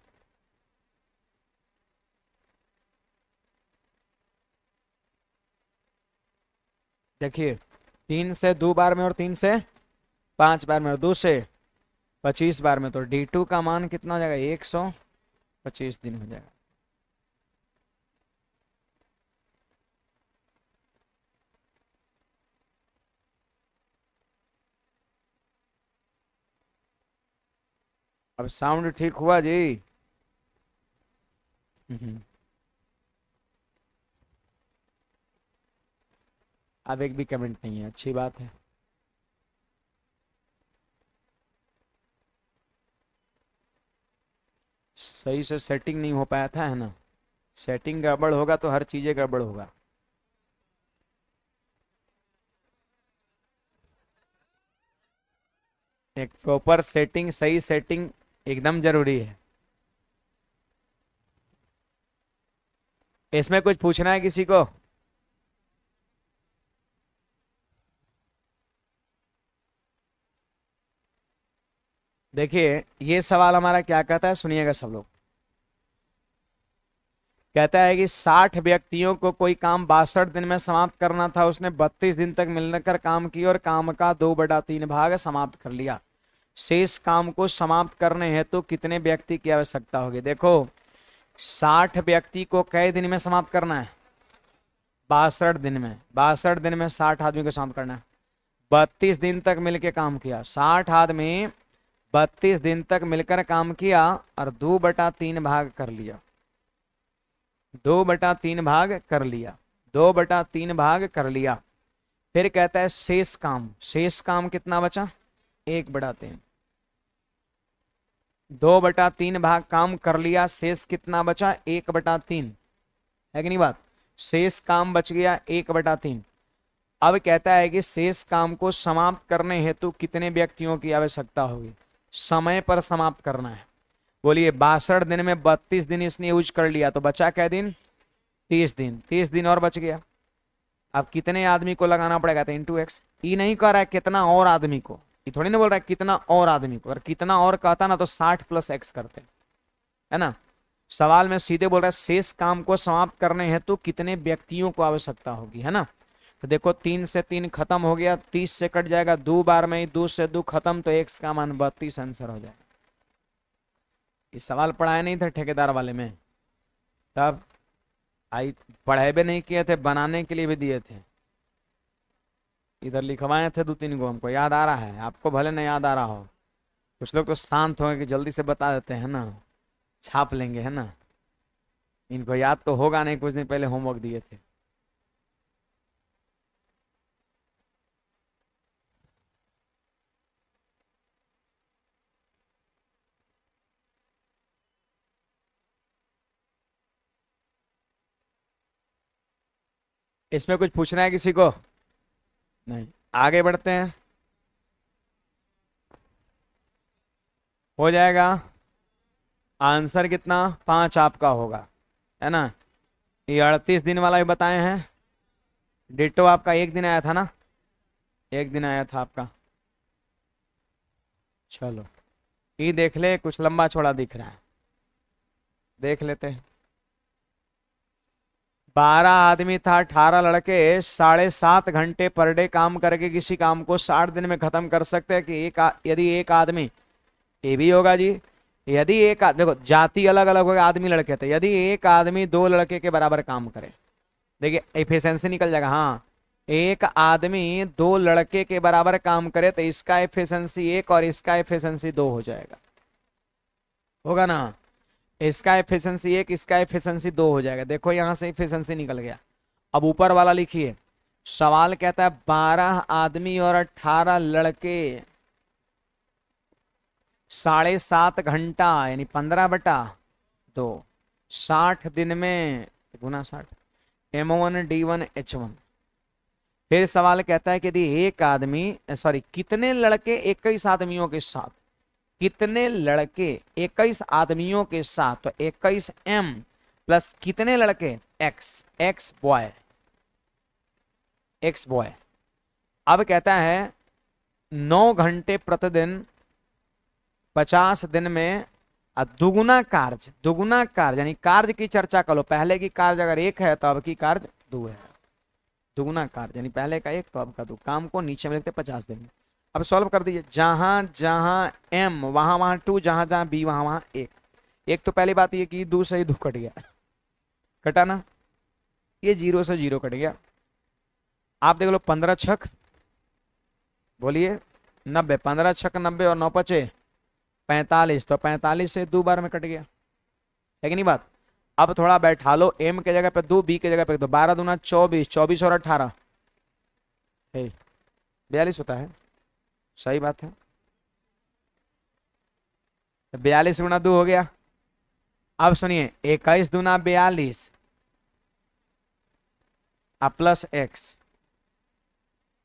देखिए, 3 से 2 बार में और 3 से 5 बार में और 2 से 25 बार में, तो D2 का मान कितना हो जाएगा? 125 दिन हो जाएगा। अब साउंड ठीक हुआ जी? अब एक भी कमेंट नहीं है, अच्छी बात है। सही से सेटिंग नहीं हो पाया था, है ना। सेटिंग गड़बड़ होगा तो हर चीजें गड़बड़ होगा। एक प्रॉपर सेटिंग, सही सेटिंग एकदम जरूरी है। इसमें कुछ पूछना है किसी को? देखिए, ये सवाल हमारा क्या कहता है, सुनिएगा सब लोग। कहता है कि 60 व्यक्तियों को कोई काम 62 दिन में समाप्त करना था, उसने 32 दिन तक मिलकर काम किया और काम का 2/3 भाग समाप्त कर लिया। शेष काम को समाप्त करने हेतु तो कितने व्यक्ति की आवश्यकता होगी? देखो, 60 व्यक्ति को कई दिन में समाप्त करना है? 62 दिन में। 62 दिन में 60 आदमी को समाप्त करना है। 32 दिन तक मिलकर काम किया, 60 आदमी 32 दिन तक मिलकर काम किया और 2/3 भाग कर लिया। 2/3 भाग कर लिया, 2/3 भाग कर लिया। फिर कहता है शेष काम, शेष काम कितना बचा? 1/3। 2/3 भाग काम कर लिया, शेष कितना बचा? 1/3, है कि नहीं बात? शेष काम बच गया 1/3। अब कहता है कि शेष काम को समाप्त करने हेतु कितने व्यक्तियों की आवश्यकता होगी? समय पर समाप्त करना है। बोलिए, 62 दिन में 32 दिन इसने यूज कर लिया, तो बचा क्या दिन? 30 दिन, 30 दिन और बच गया। अब कितने आदमी को लगाना पड़ेगा, तो इंटू एक्स। ई नहीं कह रहा है कितना और आदमी को, ये थोड़ी ना बोल रहा है कितना और आदमी को। अगर कितना और कहता ना तो 60 + x करते, है ना। सवाल में सीधे बोल रहा है शेष काम को समाप्त करने हेतु कितने व्यक्तियों को आवश्यकता होगी, है ना। तो देखो 3 से 3 खत्म हो गया, 30 से कट जाएगा, 2 बार में ही 2 से 2 खत्म, तो x का मान 32 आंसर हो जाएगा। ये सवाल पढ़ाए नहीं थे ठेकेदार वाले में, तब आई पढ़ाए भी नहीं किए थे, बनाने के लिए भी दिए थे। इधर लिखवाए थे 2-3 गो, हमको याद आ रहा है, आपको भले नहीं याद आ रहा हो। कुछ लोग तो शांत हो कि जल्दी से बता देते हैं ना, छाप लेंगे, है ना। इनको याद तो होगा नहीं, कुछ दिन पहले होमवर्क दिए थे। इसमें कुछ पूछना है किसी को? नहीं, आगे बढ़ते हैं। हो जाएगा आंसर कितना, 5 आपका होगा, है ना। ये 38 दिन वाला भी बताए हैं। डिटो आपका 1 दिन आया था ना, 1 दिन आया था आपका। चलो ये देख ले, कुछ लंबा चौड़ा दिख रहा है, देख लेते हैं। 12 आदमी था, 18 लड़के 7.5 घंटे पर डे काम करके किसी काम को 60 दिन में खत्म कर सकते हैं कि यदि एक आदमी, ये भी होगा जी, यदि एक देखो जाति अलग अलग होगा, आदमी लड़के थे, यदि एक आदमी 2 लड़के के बराबर काम करे, देखिए एफिशिएंसी निकल जाएगा। हाँ, एक आदमी 2 लड़के के बराबर काम करे तो इसका एफिशिएंसी 1 और इसका एफिशिएंसी 2 हो जाएगा, होगा ना। इसका एफिशिएंसी 1, इसका एफिशिएंसी 2 हो जाएगा। देखो यहां से एफिशिएंसी निकल गया। अब ऊपर वाला लिखिए, सवाल कहता है 12 आदमी और 18 लड़के 7.5 घंटा यानी 15/2 60 दिन में गुना 60 M1 D1 H1। फिर सवाल कहता है कि यदि एक आदमी सॉरी कितने लड़के 21 आदमियों के साथ, कितने लड़के 21 आदमियों के साथ, तो 21M प्लस कितने लड़के x बॉय। अब कहता है 9 घंटे प्रतिदिन 50 दिन में दुगुना कार्य यानी कार्य की चर्चा कर लो। पहले की कार्य अगर 1 है तो अब की कार्य 2 है। दुगुना कार्य यानी पहले का 1 तो अब का 2, काम को नीचे में लिखते 50 दिन में। अब सॉल्व कर दीजिए, जहां जहां m वहां वहां 2, जहां जहां b वहां वहां 1। एक तो पहली बात ये कि 2 से ही 2 कट गया, कटा ना, ये 0 से 0 कट गया। आप देख लो 15 छक बोलिए 90, 15 छक 90 और 9 पचे 45, तो 45 से 2 बार में कट गया, है कि नहीं बात। अब थोड़ा बैठा लो, m के जगह पे 2, b के जगह पे 2, 12 दूना 24, 24 और 18 42 होता है, सही बात है। 42 गुना 2 हो गया। अब सुनिए 21 दूना 42 प्लस x,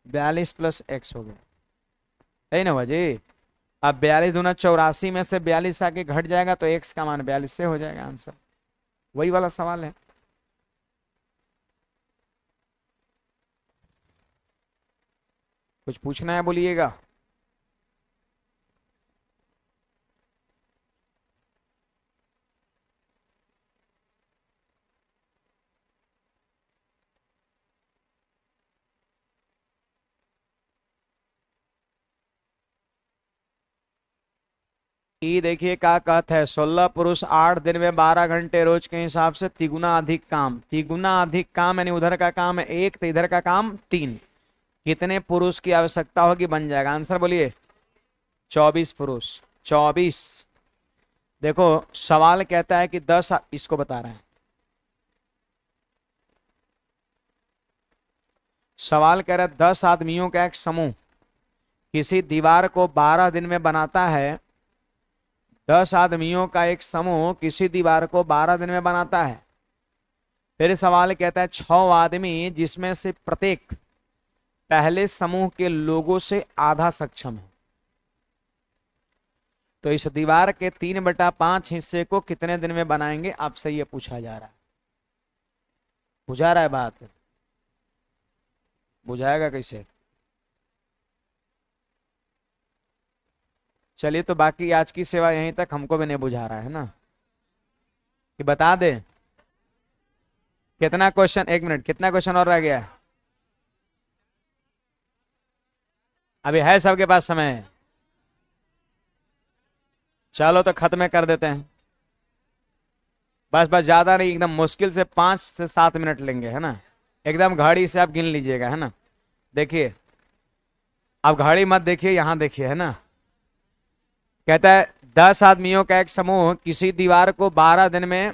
42 प्लस x हो गया, सही ना हुआ जी। अब 42 दूना 84 में से 42 आके घट जाएगा तो x का मान 42 से हो जाएगा आंसर। वही वाला सवाल है। कुछ पूछना है बोलिएगा। ई देखिए क्या कहता है, 16 पुरुष 8 दिन में 12 घंटे रोज के हिसाब से तिगुना अधिक काम, तिगुना अधिक काम यानी उधर का काम है 1 तो इधर का काम 3, कितने पुरुष की आवश्यकता होगी, बन जाएगा आंसर बोलिए 24 पुरुष। 24। देखो सवाल कहता है कि 10, इसको बता रहे हैं, सवाल कह रहा है 10 आदमियों का एक समूह किसी दीवार को 12 दिन में बनाता है। 10 आदमियों का एक समूह किसी दीवार को 12 दिन में बनाता है। फिर सवाल कहता है 6 आदमी जिसमें से प्रत्येक पहले समूह के लोगों से आधा सक्षम है, तो इस दीवार के 3/5 हिस्से को कितने दिन में बनाएंगे, आपसे ये पूछा जा रहा है। बुझा रहा है बात? बुझाएगा कैसे? चलिए, तो बाकी आज की सेवा यहीं तक, हमको भी नहीं बुझा रहा है ना, कि बता दे कितना क्वेश्चन। एक मिनट, कितना क्वेश्चन और रह गया है? अभी है सबके पास समय? चलो तो खत्म कर देते हैं। बस बस, ज्यादा नहीं, एकदम मुश्किल से 5 से 7 मिनट लेंगे, है ना। एकदम घड़ी से आप गिन लीजिएगा, है ना। देखिए, आप घड़ी मत देखिए, यहां देखिए, है ना। कहता है 10 आदमियों का एक समूह किसी दीवार को 12 दिन में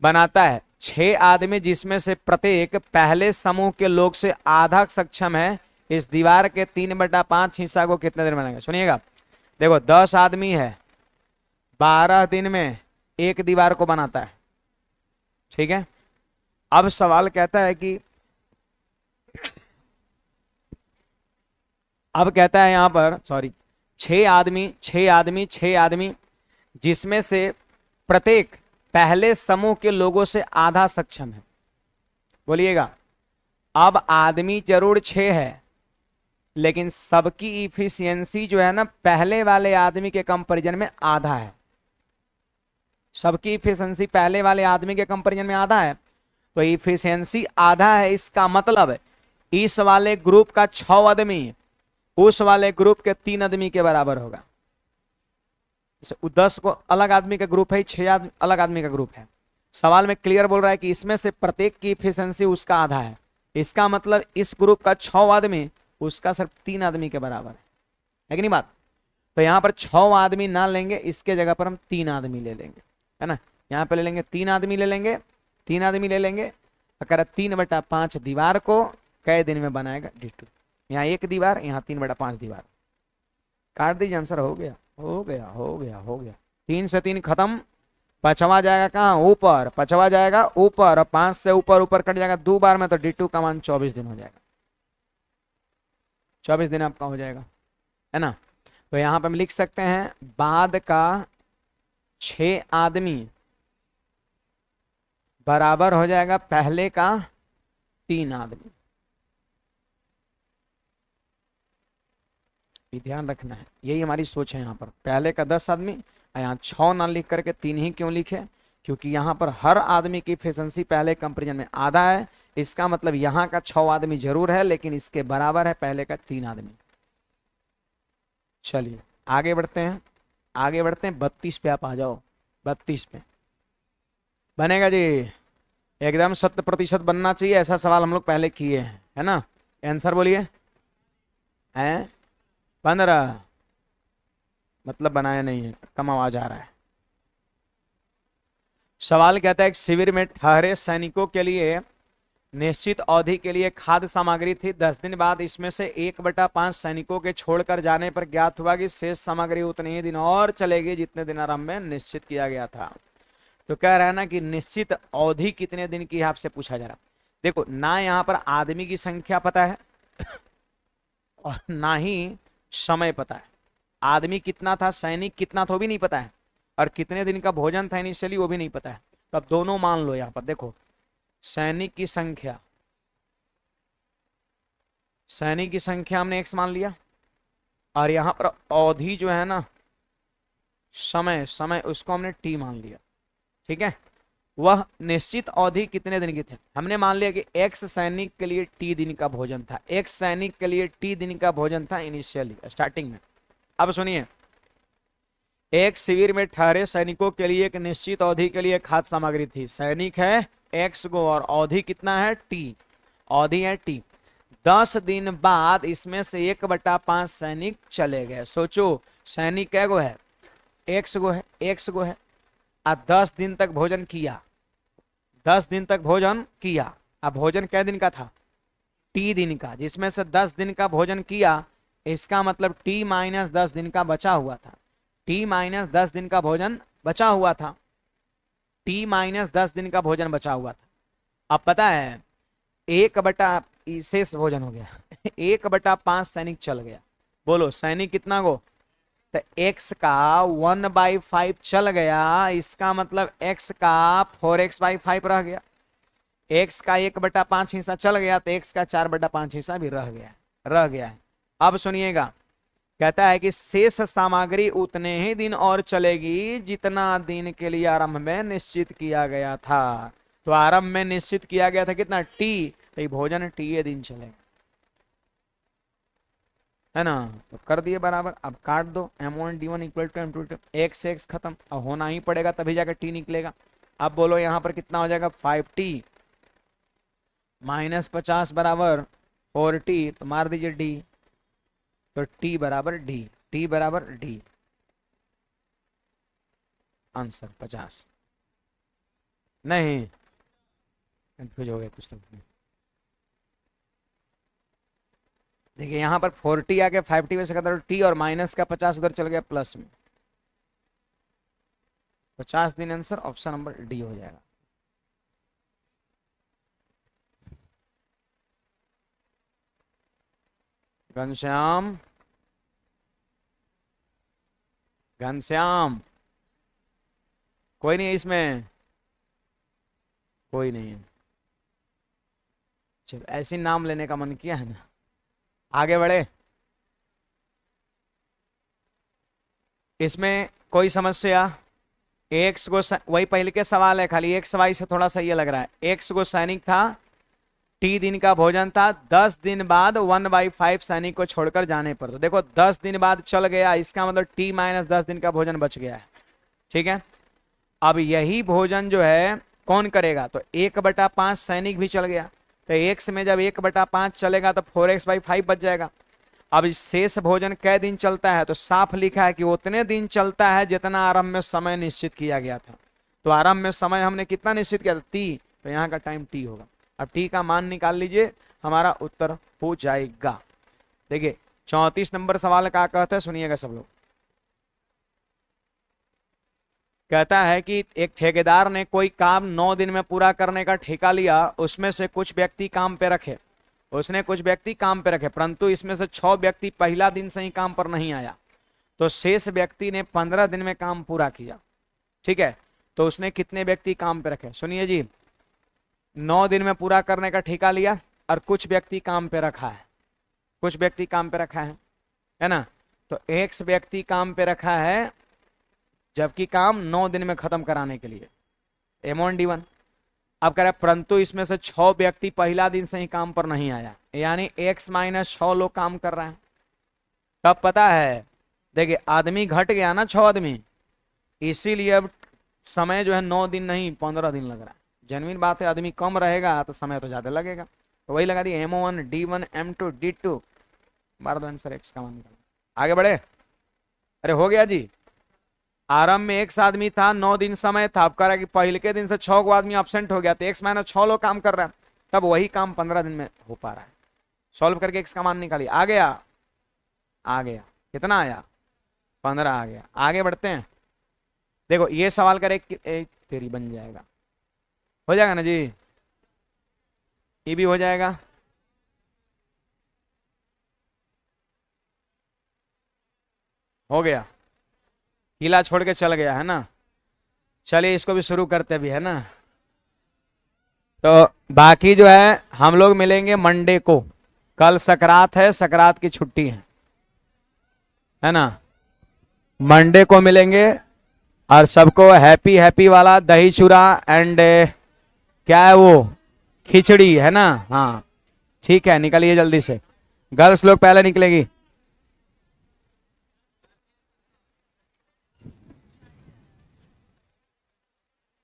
बनाता है। 6 आदमी, जिसमें से प्रत्येक पहले समूह के लोग से आधा सक्षम है, इस दीवार के 3/5 हिस्सा को कितने दिन में बनाएंगे? सुनिएगा, देखो 10 आदमी है, 12 दिन में एक दीवार को बनाता है, ठीक है। अब सवाल कहता है कि, अब कहता है यहां पर, सॉरी, 6 आदमी, जिसमें से प्रत्येक पहले समूह के लोगों से आधा सक्षम है। बोलिएगा, अब आदमी जरूर 6 है, लेकिन सबकी इफिशियंसी जो है ना, पहले वाले आदमी के कंपैरिजन में आधा है। सबकी इफिशियंसी पहले वाले आदमी के कंपैरिजन में आधा है, तो इफिशियंसी आधा है, इसका मतलब इस वाले ग्रुप का 6 आदमी उस वाले ग्रुप के 3 आदमी के बराबर होगा। 10 को अलग आदमी का ग्रुप है, 6 अलग आदमी का ग्रुप है। सवाल में क्लियर बोल रहा है कि इसमें से प्रत्येक की इफिशियंसी उसका आधा है, इसका मतलब इस ग्रुप का 6 आदमी उसका सिर्फ 3 आदमी के बराबर है कि नहीं बात? तो यहाँ पर 6 आदमी ना लेंगे, इसके जगह पर हम 3 आदमी ले लेंगे, है ना। यहाँ पे ले लेंगे 3 आदमी ले लेंगे, 3 आदमी ले लेंगे। अगर 3/5 दीवार को कई दिन में बनाएगा? D2। यहाँ एक दीवार, यहाँ 3/5 दीवार। काट दीजिए, आंसर हो गया, हो गया, हो गया, हो गया। 3 से 3 खत्म, 5वां जाएगा कहाँ? ऊपर। 5वां जाएगा ऊपर, और 5 से ऊपर ऊपर कट जाएगा 2 बार में, तो D2 का मान 24 दिन हो जाएगा। 24 दिन आपका हो जाएगा, है ना। तो यहाँ पे हम लिख सकते हैं बाद का 6 आदमी बराबर हो जाएगा पहले का 3 आदमी। ध्यान रखना है, यही हमारी सोच है। यहाँ पर पहले का 10 आदमी, यहाँ 6 ना लिख करके 3 ही क्यों लिखे? क्योंकि यहाँ पर हर आदमी की एफिशिएंसी पहले कंपैरिजन में आधा है, इसका मतलब यहाँ का 6 आदमी जरूर है, लेकिन इसके बराबर है पहले का 3 आदमी। चलिए आगे बढ़ते हैं, आगे बढ़ते हैं। 32 पे आप आ जाओ, 32 पे बनेगा जी। एकदम 100% बनना चाहिए, ऐसा सवाल हम लोग पहले किए हैं, है ना। आंसर बोलिए। हैं 15, मतलब बनाया नहीं है, कम आवाज आ रहा है। सवाल कहता है एक शिविर में ठहरे सैनिकों के लिए निश्चित अवधि के लिए खाद्य सामग्री थी। 10 दिन बाद इसमें से 1/5 सैनिकों के छोड़कर जाने पर ज्ञात हुआ कि शेष सामग्री उतने ही दिन और चलेगी जितने दिन आरंभ में निश्चित किया गया था। तो कह रहा है ना कि निश्चित अवधि कितने दिन की आपसे पूछा जा रहा। देखो ना, यहाँ पर आदमी की संख्या पता है और ना ही समय पता है। आदमी कितना था, सैनिक कितना था, वो भी नहीं पता है, और कितने दिन का भोजन था इनिशियली वो भी नहीं पता है। तो अब दोनों मान लो। यहाँ पर देखो, सैनिक की संख्या, सैनिक की संख्या हमने x मान लिया, और यहाँ पर अवधि जो है ना, समय, समय उसको हमने t मान लिया, ठीक है। वह निश्चित अवधि कितने दिन की थे, हमने मान लिया कि x सैनिक के लिए t दिन का भोजन था, x सैनिक के लिए t दिन का भोजन था इनिशियली, स्टार्टिंग में। अब सुनिए, एक शिविर में ठहरे सैनिकों के लिए एक निश्चित अवधि के लिए खाद्य सामग्री थी। सैनिक है x गो और अवधि कितना है t, अवधि है t। 10 दिन बाद इसमें से 1/5 सैनिक चले गए। सोचो सैनिक कै गो है, x गो है, x गो है। अब 10 दिन तक भोजन किया, 10 दिन तक भोजन किया। अब भोजन कै दिन का था, t दिन का, जिसमें से 10 दिन का भोजन किया, इसका मतलब t - 10 दिन का बचा हुआ था, t - 10 दिन का भोजन बचा हुआ था, t - 10 दिन का भोजन बचा हुआ था। अब पता है 1/, शेष भोजन हो गया 1/5 सैनिक चल गया। बोलो सैनिक कितना गो, तो x का 1/5 चल गया, इसका मतलब x का 4x/5 रह गया। एक्स का 1/5 हिस्सा चल गया तो एक्स का 4/5 हिस्सा भी रह गया है। अब सुनिएगा, कहता है कि शेष सामग्री उतने ही दिन और चलेगी जितना दिन के लिए आरंभ में निश्चित किया गया था। तो आरंभ में निश्चित किया गया था कितना, टी, तो ये भोजन टी ये दिन चलेगा, है ना। तो कर दिए बराबर, अब काट दो, m1d1 equal to m2, x x खत्म, अब होना ही पड़ेगा तभी जाकर टी निकलेगा। अब बोलो यहां पर कितना हो जाएगा, 5t माइनस 50 बराबर 4t, तो मार दीजिए डी, तो t बराबर डी, t बराबर डी, आंसर 50। नहीं कंफ्यूज हो गया कुछ तो। देखिए यहां पर 4t आके 5t में से कहता टी, और माइनस का 50 उधर चल गया प्लस में, 50 दिन, आंसर ऑप्शन नंबर डी हो जाएगा। घनश्याम, घनश्याम, कोई नहीं है इसमें, कोई नहीं है। चलो ऐसे नाम लेने का मन किया है ना, आगे बढ़े। इसमें कोई समस्या, एक्स को वही पहले के सवाल है, खाली एक्स वाई से थोड़ा सा ये लग रहा है। एक्स को सैनिक था, टी दिन का भोजन था, 10 दिन बाद 1/5 सैनिक को छोड़कर जाने पर। तो देखो 10 दिन बाद चल गया, इसका मतलब टी माइनस 10 दिन का भोजन बच गया है, ठीक है। अब यही भोजन जो है कौन करेगा, तो 1/5 सैनिक भी चल गया, तो एक्स में जब 1/5 चलेगा तो 4x/5 बच जाएगा। अब इस शेष भोजन कै दिन चलता है, तो साफ लिखा है कि उतने दिन चलता है जितना आरंभ में समय निश्चित किया गया था। तो आरंभ में समय हमने कितना निश्चित किया था, टी, तो यहाँ का टाइम टी होगा। अब टी का मान निकाल लीजिए, हमारा उत्तर हो जाएगा। देखिए 34 नंबर सवाल का कहता है, सुनिएगा सब लोग। कहता है कि एक ठेकेदार ने कोई काम 9 दिन में पूरा करने का ठेका लिया, उसमें से कुछ व्यक्ति काम पे रखे, उसने कुछ व्यक्ति काम पे रखे, परंतु इसमें से 6 व्यक्ति पहला दिन से ही काम पर नहीं आया, तो शेष व्यक्ति ने 15 दिन में काम पूरा किया, ठीक है। तो उसने कितने व्यक्ति काम पे रखे, सुनिए जी, 9 दिन में पूरा करने का ठेका लिया और कुछ व्यक्ति काम पे रखा है, कुछ व्यक्ति काम पे रखा है ना। तो एक व्यक्ति काम पे रखा है, जबकि काम 9 दिन में खत्म कराने के लिए, m1d1। अब कह रहा है परंतु इसमें से 6 व्यक्ति पहला दिन से ही काम पर नहीं आया, यानी x माइनस 6 लोग काम कर रहे हैं। तब पता है, देखिए आदमी घट गया ना, 6 आदमी, इसीलिए अब समय जो है 9 दिन नहीं 15 दिन लग रहा है। जेन्युइन बात है, आदमी कम रहेगा तो समय तो ज्यादा लगेगा, तो वही लगा दी m1d1 m2d2, बार दो आंसर x का मान निकाला। आगे बढ़े, अरे हो गया जी। आरंभ में x आदमी था, 9 दिन समय था, अब कह रहा है कि पहले के दिन से 6 को आदमी एब्सेंट हो गया, तो x माइनस 6 लोग काम कर रहा है, तब वही काम 15 दिन में हो पा रहा है। सॉल्व करके x का मान निकालिए। आ गया, आ गया, कितना आया, 15 आ गया। आगे बढ़ते हैं। देखो ये सवाल करे एक तेरी बन जाएगा, हो जाएगा ना जी, ये भी हो जाएगा। हो गया, किला छोड़ के चल गया है ना। चलिए इसको भी शुरू करते भी है ना। तो बाकी जो है हम लोग मिलेंगे मंडे को, कल सकरात है, सकरात की छुट्टी है ना। मंडे को मिलेंगे, और सबको हैप्पी हैप्पी वाला दही चूरा एंड क्या है वो, खिचड़ी है ना। हाँ ठीक है, निकलिए जल्दी से, गर्ल्स लोग पहले निकलेगी।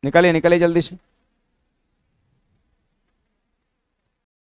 निकलिए निकलिए जल्दी से।